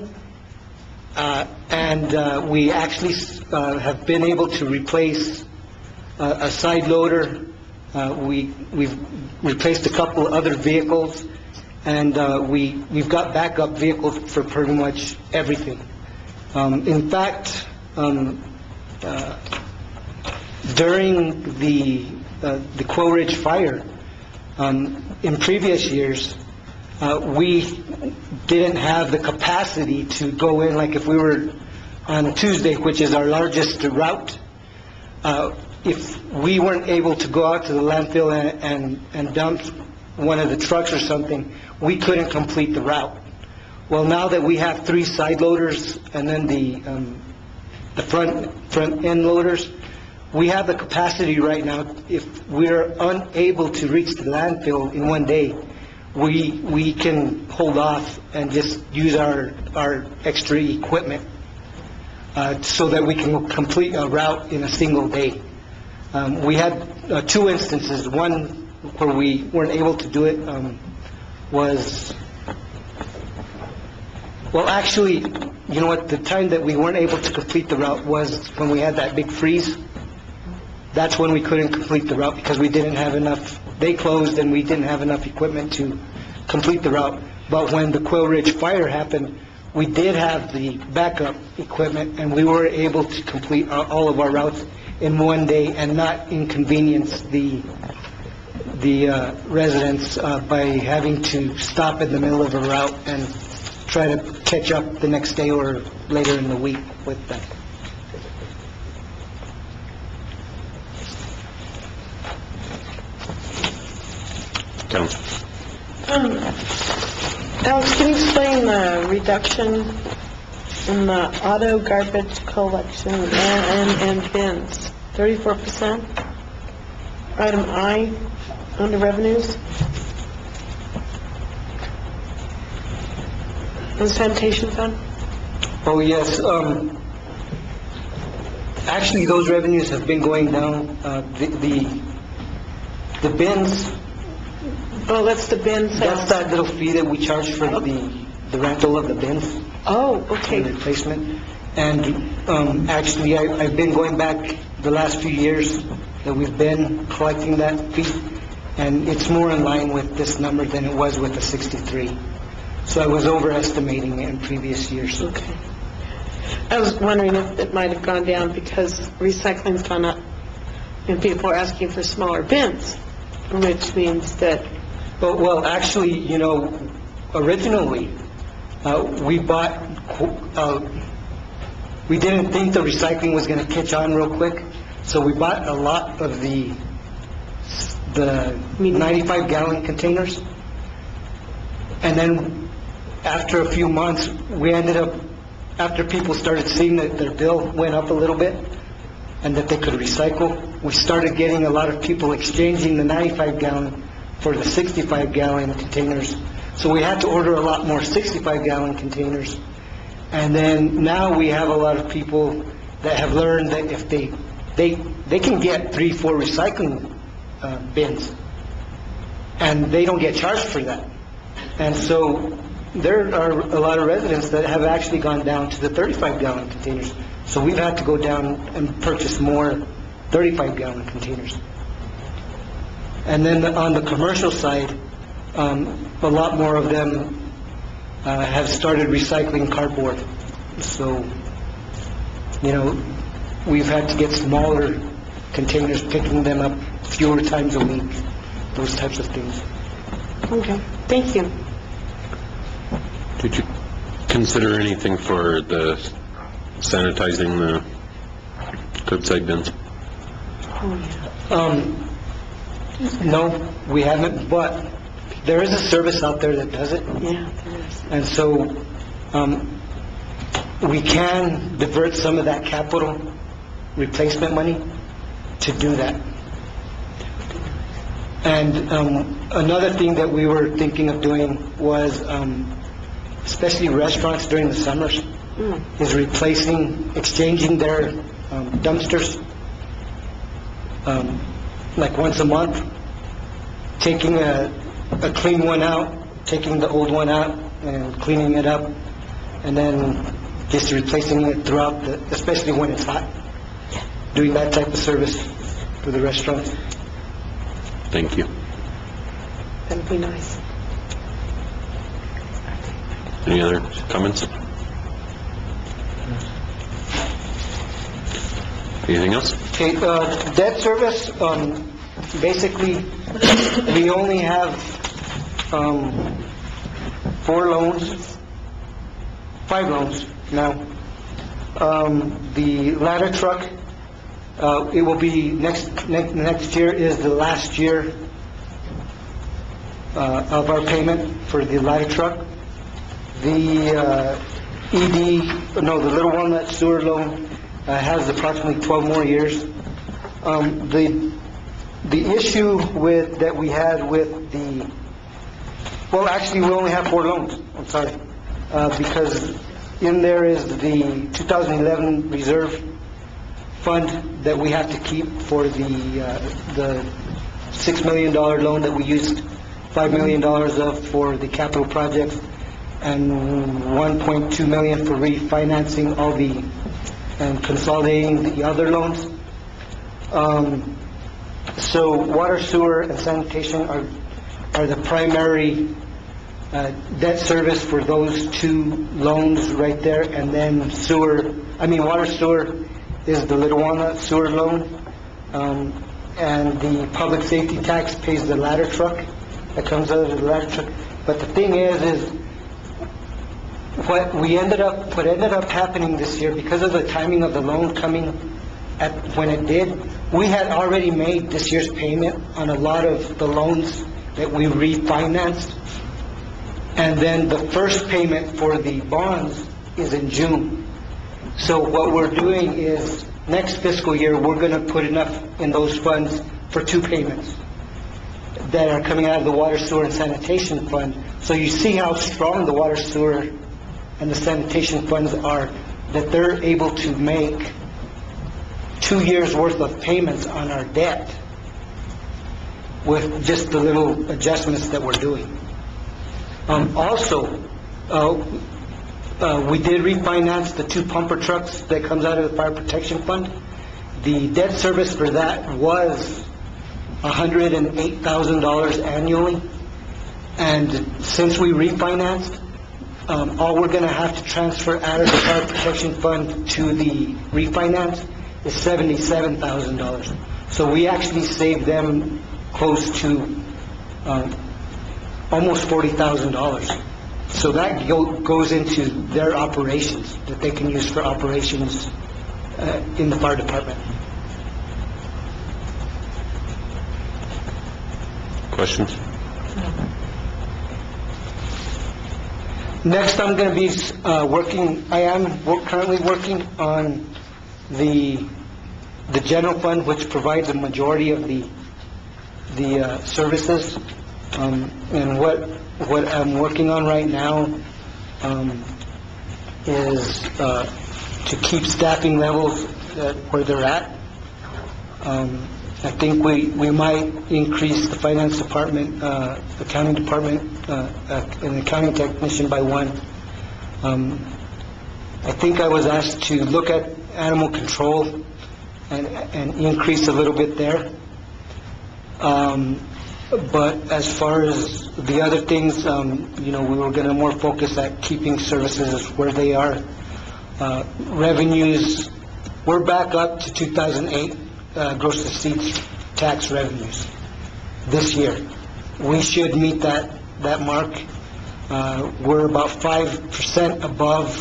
And we actually have been able to replace a side loader. We've replaced a couple other vehicles, and we've got backup vehicles for pretty much everything. In fact, during the Quail Ridge fire, in previous years, we didn't have the capacity to go in, like if we were on Tuesday, which is our largest route, if we weren't able to go out to the landfill and dump one of the trucks or something, we couldn't complete the route. Well, now that we have 3 side loaders and then the front end loaders, we have the capacity right now. If we're unable to reach the landfill in one day, we can hold off and just use our extra equipment so that we can complete a route in a single day. We had 2 instances. One where we weren't able to do it was, well, actually, you know what, the time that we weren't able to complete the route was when we had that big freeze. That's when we couldn't complete the route because we didn't have enough. They closed and we didn't have enough equipment to complete the route. But when the Quail Ridge fire happened, we did have the backup equipment and we were able to complete all of our routes in one day and not inconvenience the residents by having to stop in the middle of a route and try to catch up the next day or later in the week with that. Council. Alex, can you explain the reduction in the auto garbage collection and bins? 34%? Item I, under revenues? The sanitation fund? Oh, yes. Actually, those revenues have been going down. The bins... Oh, that's the bin sales. That's that little fee that we charge for the rental of the bins. Oh, okay. The replacement. And actually, I've been going back the last few years that we've been collecting that fee, and it's more in line with this number than it was with the 63. So I was overestimating it in previous years. Okay. I was wondering if it might have gone down because recycling's gone up and people are asking for smaller bins, which means that... Well, actually, you know, originally, we bought, we didn't think the recycling was going to catch on real quick, so we bought a lot of the 95-gallon containers, and then after a few months, we ended up, after people started seeing that their bill went up a little bit, and that they could recycle, we started getting a lot of people exchanging the 95-gallon for the 65-gallon containers. So we had to order a lot more 65-gallon containers. And then now we have a lot of people that have learned that if they can get 3-4 recycling bins, and they don't get charged for that. And so there are a lot of residents that have actually gone down to the 35-gallon containers. So we've had to go down and purchase more 35-gallon containers. And then on the commercial side, a lot more of them have started recycling cardboard. So, you know, we've had to get smaller containers, picking them up fewer times a week, those types of things. Okay. Thank you. Did you consider anything for the sanitizing the curbside bins? No, we haven't, but there is a service out there that does it. Yeah, there is. And so, we can divert some of that capital replacement money to do that. And, another thing that we were thinking of doing was, especially restaurants during the summers, is exchanging their dumpsters, like once a month, taking a clean one out, taking the old one out and cleaning it up, and then just replacing it throughout especially when it's hot, doing that type of service for the restaurants. Thank you. That'd be nice. Any other comments? Anything else? Okay, debt service, basically, we only have 5 loans now. The ladder truck, it will be next year is the last year of our payment for the ladder truck. The the Little Walnut sewer loan has approximately 12 more years. The issue that we had with actually we only have 4 loans, I'm sorry, because in there is the 2011 reserve fund that we have to keep for the $6 million loan that we used $5 million of for the capital projects, and $1.2 million for refinancing and consolidating the other loans. So water, sewer, and sanitation are the primary debt service for those 2 loans right there, and then water, sewer is the Little Walnut sewer loan, and the public safety tax pays the ladder truck that comes out of the ladder truck. But the thing is what ended up happening this year, because of the timing of the loan coming when it did, we had already made this year's payment on a lot of the loans that we refinanced, and then the first payment for the bonds is in June. So what we're doing is next fiscal year we're going to put enough in those funds for 2 payments that are coming out of the water, sewer, and sanitation fund. So you see how strong the water, sewer, and the sanitation funds are, that they're able to make 2 years' worth of payments on our debt with just the little adjustments that we're doing. Also, we did refinance the 2 pumper trucks that comes out of the fire protection fund. The debt service for that was $108,000 annually, and since we refinanced, all we're going to have to transfer out of the fire protection fund to the refinance is $77,000. So we actually saved them close to almost $40,000. So that goes into their operations, that they can use for operations in the fire department. Questions? Next, I'm going to be currently working on the general fund, which provides a majority of the services. And what I'm working on right now is to keep staffing levels where they're at. I think we might increase the finance department, accounting department, an accounting technician by 1. I think I was asked to look at animal control and increase a little bit there. But as far as the other things, we were going to more focus at keeping services where they are. Revenues, we're back up to 2008 gross receipts tax revenues this year. We should meet that that mark. We're about 5% above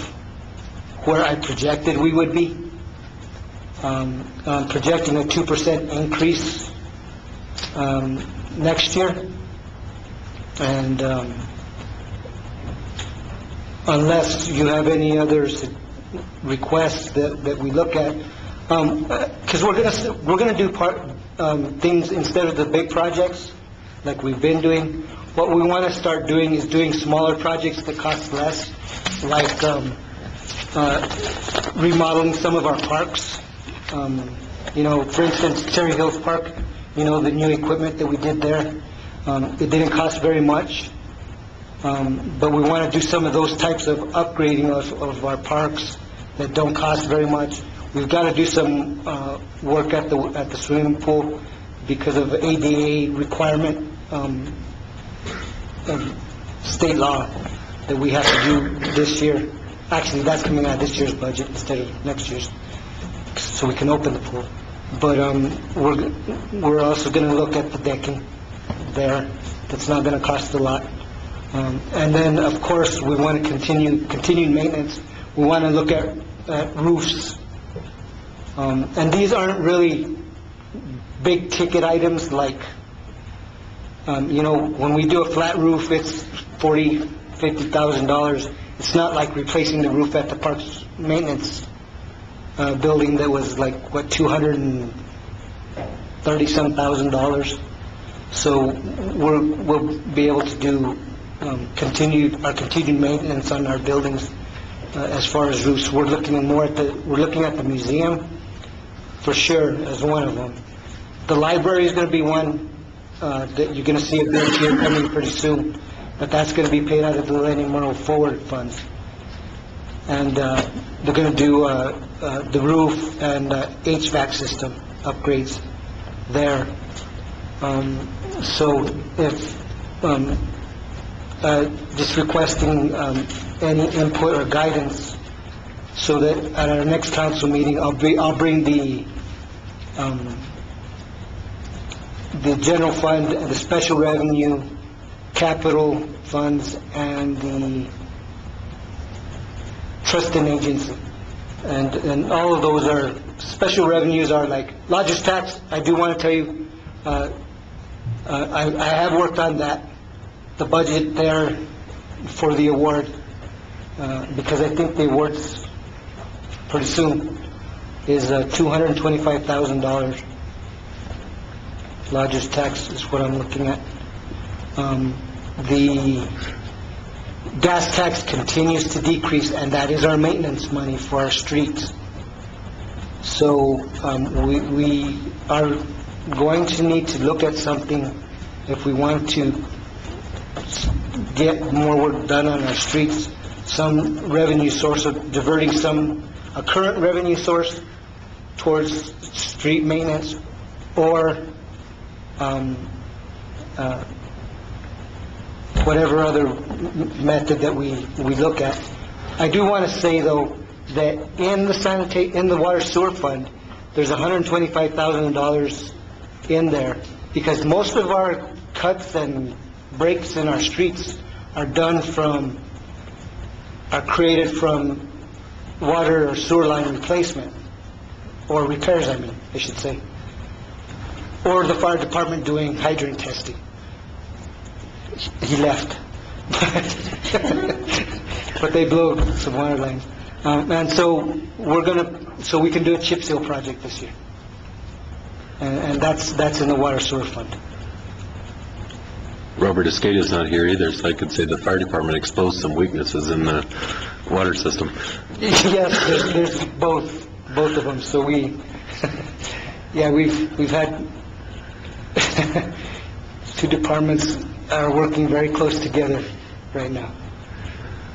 where I projected we would be. I'm projecting a 2% increase next year. And unless you have any other requests that we look at, because we're gonna do things instead of the big projects like we've been doing. What we want to start doing is doing smaller projects that cost less, like remodeling some of our parks. For instance, Cherry Hills Park, the new equipment that we did there, it didn't cost very much, but we want to do some of those types of upgrading of our parks that don't cost very much. We've got to do some work at the swimming pool because of ADA requirement, state law that we have to do this year. Actually, that's coming out of this year's budget instead of next year's, so we can open the pool. But we're also going to look at the decking there. That's not going to cost a lot. And then, of course, we want to continue maintenance. We want to look at roofs. And these aren't really big ticket items like, when we do a flat roof, it's $40,000, $50,000. It's not like replacing the roof at the parks maintenance building that was like, $230,000. So we'll be able to do continued maintenance on our buildings as far as roofs. We're looking at the museum for sure as one of them. The library is going to be one that you're going to see a bid here coming pretty soon, but that's going to be paid out of the Lenny Monroe Forward Funds. And they're going to do the roof and HVAC system upgrades there. So if just requesting any input or guidance, so that at our next council meeting, I'll bring the general fund, the special revenue, capital funds, and the trust and agency. And all of those are, special revenues are like lodger's tax. I do want to tell you, I have worked on that, the budget there for the award, because I think the award's pretty soon, is $225,000. Lodger's tax is what I'm looking at. The gas tax continues to decrease, and that is our maintenance money for our streets. So we are going to need to look at something if we want to get more work done on our streets, some revenue source of diverting a current revenue source towards street maintenance, or whatever other method that we look at. I do want to say, though, that in the water sewer fund, there's $125,000 in there, because most of our cuts and breaks in our streets are created from water or sewer line replacement, or repairs, I should say, or the fire department doing hydrant testing. He left. But they blew some water lines. And so we can do a chip seal project this year. And that's in the water sewer fund. Robert Escada's not here either, so I could say the fire department exposed some weaknesses in the water system. Yes, there's both of them. So we've had two departments are working very close together right now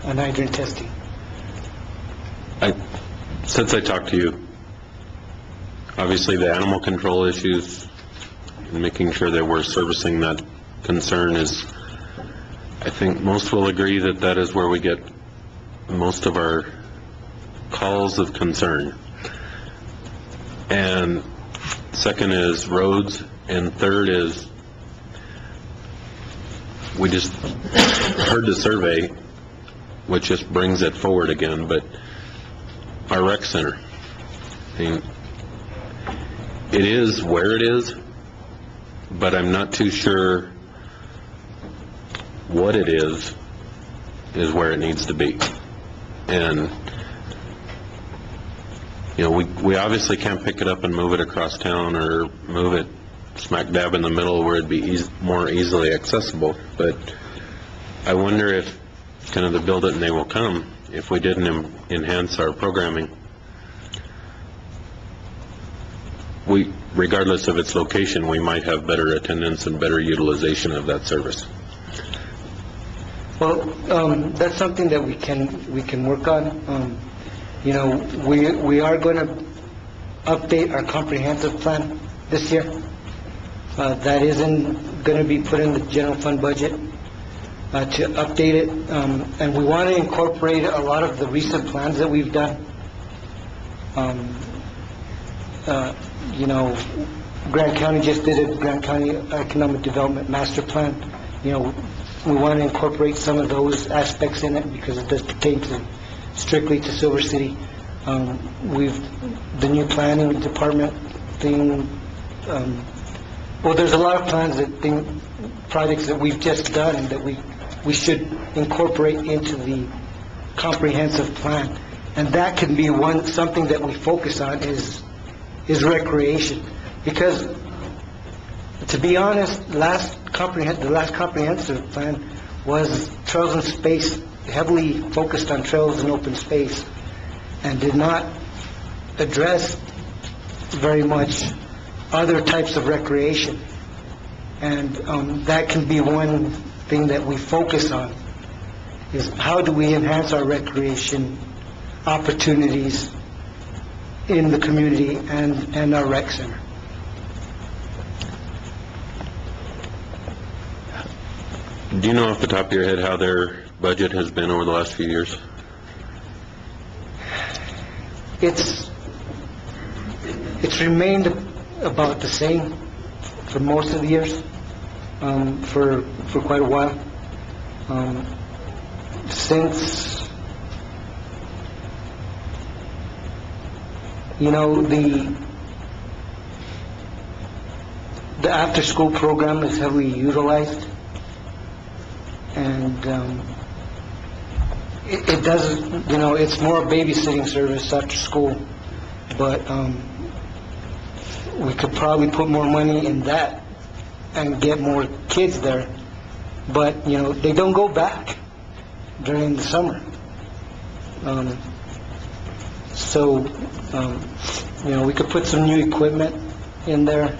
on hydrant testing. Since I talked to you, obviously the animal control issues, and making sure that we're servicing that concern is, I think most will agree that is where we get most of our calls of concern. And second is roads, and third is we just heard the survey, which just brings it forward again, but our rec center, I mean, it is where it is, but I'm not too sure what it is where it needs to be. And, you know, we obviously can't pick it up and move it across town or move it smack dab in the middle where it'd be more easily accessible, but I wonder if kind of the build it and they will come, if we didn't enhance our programming, regardless of its location, we might have better attendance and better utilization of that service. Well, that's something that we can work on. You know, we are going to update our comprehensive plan this year. That isn't going to be put in the general fund budget to update it, and we want to incorporate a lot of the recent plans that we've done. You know, Grant County just did a Grant County Economic Development Master Plan. You know, we want to incorporate some of those aspects in it because it does pertain strictly to Silver City. The new planning department thing, well, there's a lot of projects that we've just done and that we should incorporate into the comprehensive plan. And that can be something that we focus on is recreation. Because, to be honest, the last comprehensive plan was trails and space, heavily focused on trails and open space, and did not address very much other types of recreation. And that can be one thing that we focus on, is how do we enhance our recreation opportunities in the community and our rec center. Do you know off the top of your head how their budget has been over the last few years? It's remained about the same for most of the years, for quite a while. Since, you know, the after-school program is heavily utilized, and it doesn't, you know, it's more a babysitting service after school, but we could probably put more money in that and get more kids there. But, you know, they don't go back during the summer. You know, we could put some new equipment in there.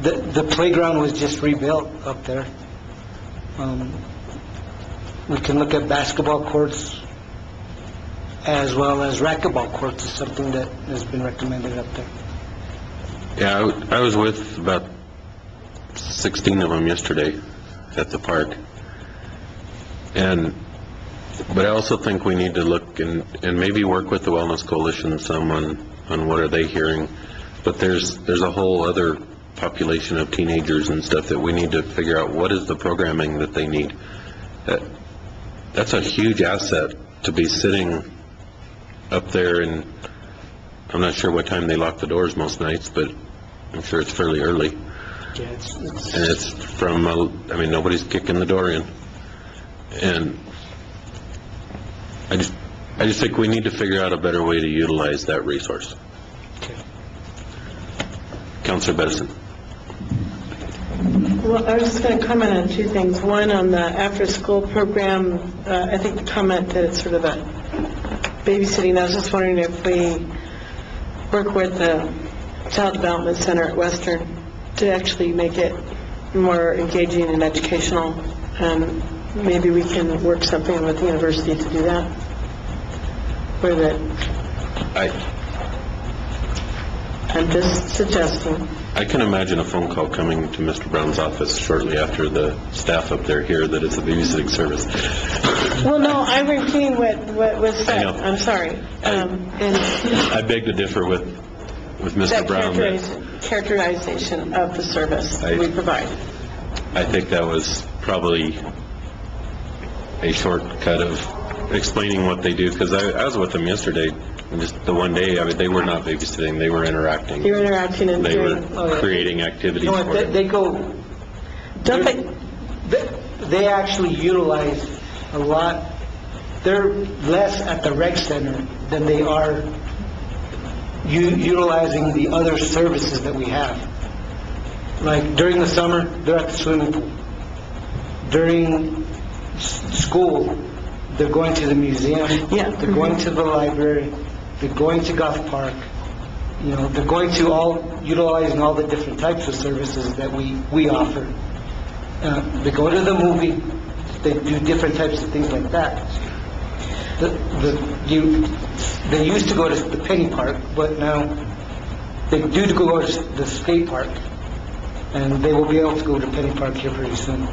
The playground was just rebuilt up there. We can look at basketball courts as well as racquetball courts is something that has been recommended up there. Yeah, I was with about 16 of them yesterday at the park. But I also think we need to look and maybe work with the Wellness Coalition some on what are they hearing. But there's a whole other population of teenagers and stuff that we need to figure out what is the programming that they need. That's a huge asset to be sitting up there, and I'm not sure what time they lock the doors most nights, but I'm sure it's fairly early. Yeah, And it's from, I mean, nobody's kicking the door in. And I just think we need to figure out a better way to utilize that resource. Okay. Councilor Bedison. Well, I was just going to comment on two things. One, on the after-school program, I think the comment that it's sort of a babysitting, I was just wondering if we work with the Child Development Center at Western to actually make it more engaging and educational, and maybe we can work something with the university to do that. Where that, I'm just suggesting. I can imagine a phone call coming to Mr. Brown's office shortly after the staff up there hear that it's a babysitting service. Well, no, I'm repeating what was said. I know. I'm sorry. I beg to differ with Mr. That Brown. characterization of the service we provide. I think that was probably a shortcut of explaining what they do, because I was with them yesterday, and just the one day, I mean, they were not babysitting, they were interacting. You're interacting and They were doing... creating activities No, for them. they go, Don't they, they actually utilize a lot, they're less at the rec center than they are utilizing the other services that we have. Like during the summer, they're at the swimming pool. During school, they're going to the museum. Yeah. They're going to the library. They're going to Golf Park. You know, they're going to utilizing all the different types of services that we offer. They go to the movie. They do different types of things like that. They used to go to the Penny Park, but now they do go to the skate park, and they will be able to go to Penny Park here pretty soon.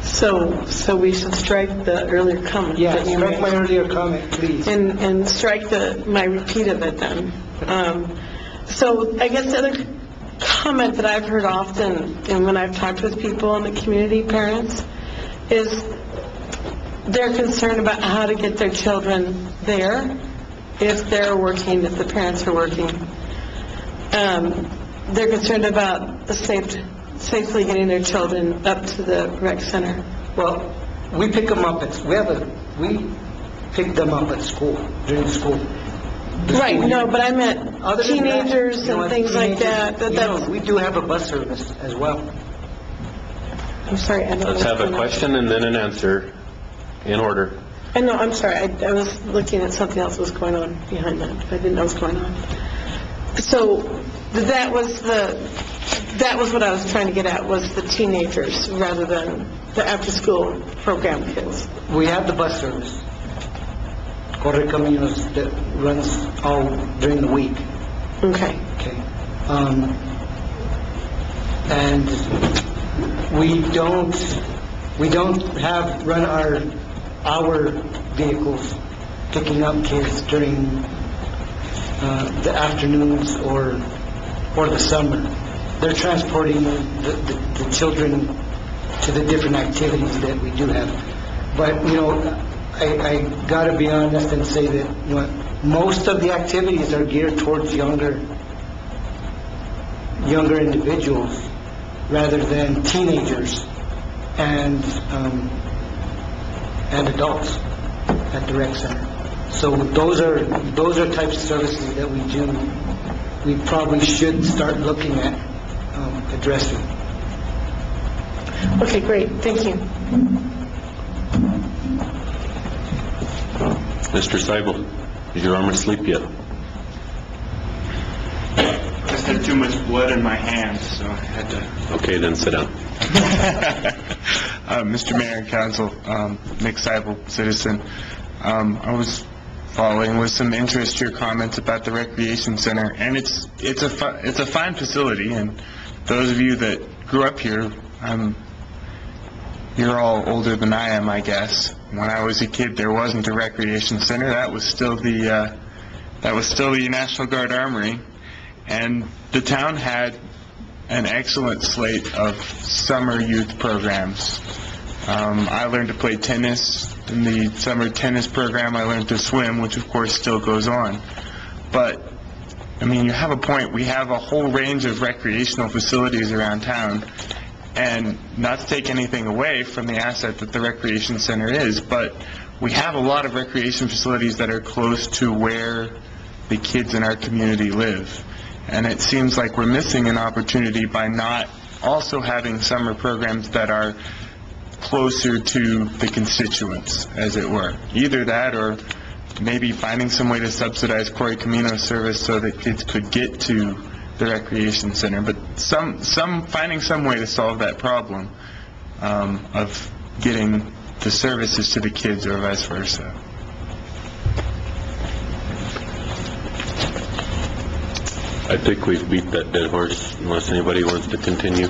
so we should strike the earlier comment Yeah, that you strike made. my earlier comment, please. And strike my repeat of it then. So I guess the other comment that I've heard often, and when I've talked with people in the community, parents, is they're concerned about how to get their children there if they're working, if the parents are working. They're concerned about safely getting their children up to the rec center. Well, we pick them up we pick them up at school, during school. Right, no, but I meant Other than that, teenagers you know, and things like that. teenagers, you know, we do have a bus service as well. I'm sorry, I don't know. Let's have a what's going on. question and then an answer in order. I know, I'm sorry, I was looking at something else that was going on behind that. I didn't know what was going on. So that was what I was trying to get at, was the teenagers rather than the after-school program kids. We have the bus service, Corre Caminos, that runs all during the week. Okay. Okay. And we don't run our vehicles picking up kids during the afternoons or the summer. They're transporting the children to the different activities that we do have. But, you know, I gotta be honest and say that, you know, most of the activities are geared towards younger individuals rather than teenagers and adults at the rec center. So those are types of services that we probably should start looking at addressing. Okay, great, thank you. Mr. Seibel, is your arm asleep yet? Just had too much blood in my hands, so I had to... Okay, then sit down. Mr. Mayor and Council, Nick Seibel, citizen. I was following with some interest your comments about the recreation center, and it's a fine facility, and those of you that grew up here, you're all older than I am, I guess. When I was a kid, there wasn't a recreation center. That was still the National Guard Armory, and the town had an excellent slate of summer youth programs. I learned to play tennis in the summer tennis program. I learned to swim, which of course still goes on. But, I mean, you have a point. We have a whole range of recreational facilities around town. And not to take anything away from the asset that the recreation center is, but we have a lot of recreation facilities that are close to where the kids in our community live. And it seems like we're missing an opportunity by not also having summer programs that are closer to the constituents, as it were. Either that or maybe finding some way to subsidize Corre Camino service so that kids could get to the recreation center, but finding some way to solve that problem of getting the services to the kids or vice versa. I think we've beat that dead horse, unless anybody wants to continue.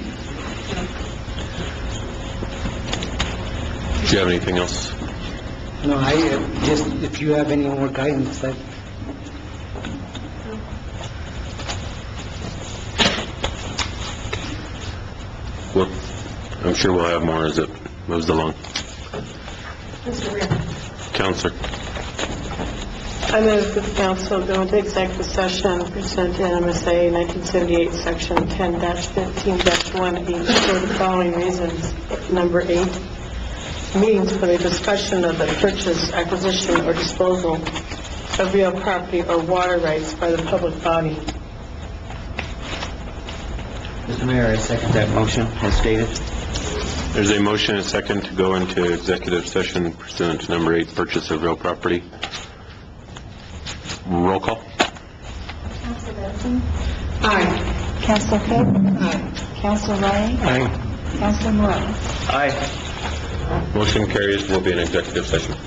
Do you have anything else? No, just, if you have any more guidance, Well, I I'm sure we'll have more as it moves along. Mr. Mayor. Counselor. I move that the council go into executive session pursuant to NMSA 1978, Section 10-15-1H for the following reasons. Number 8, meetings for the discussion of the purchase, acquisition, or disposal of real property or water rights by the public body. Mr. Mayor, I second that motion as stated. There's a motion and a second to go into executive session pursuant to number 8, purchase of real property. Roll call. Council Benson? Aye. Council Cook? Aye. Council Ray? Aye. Council Moore? Aye. Motion carries. We'll be in executive session.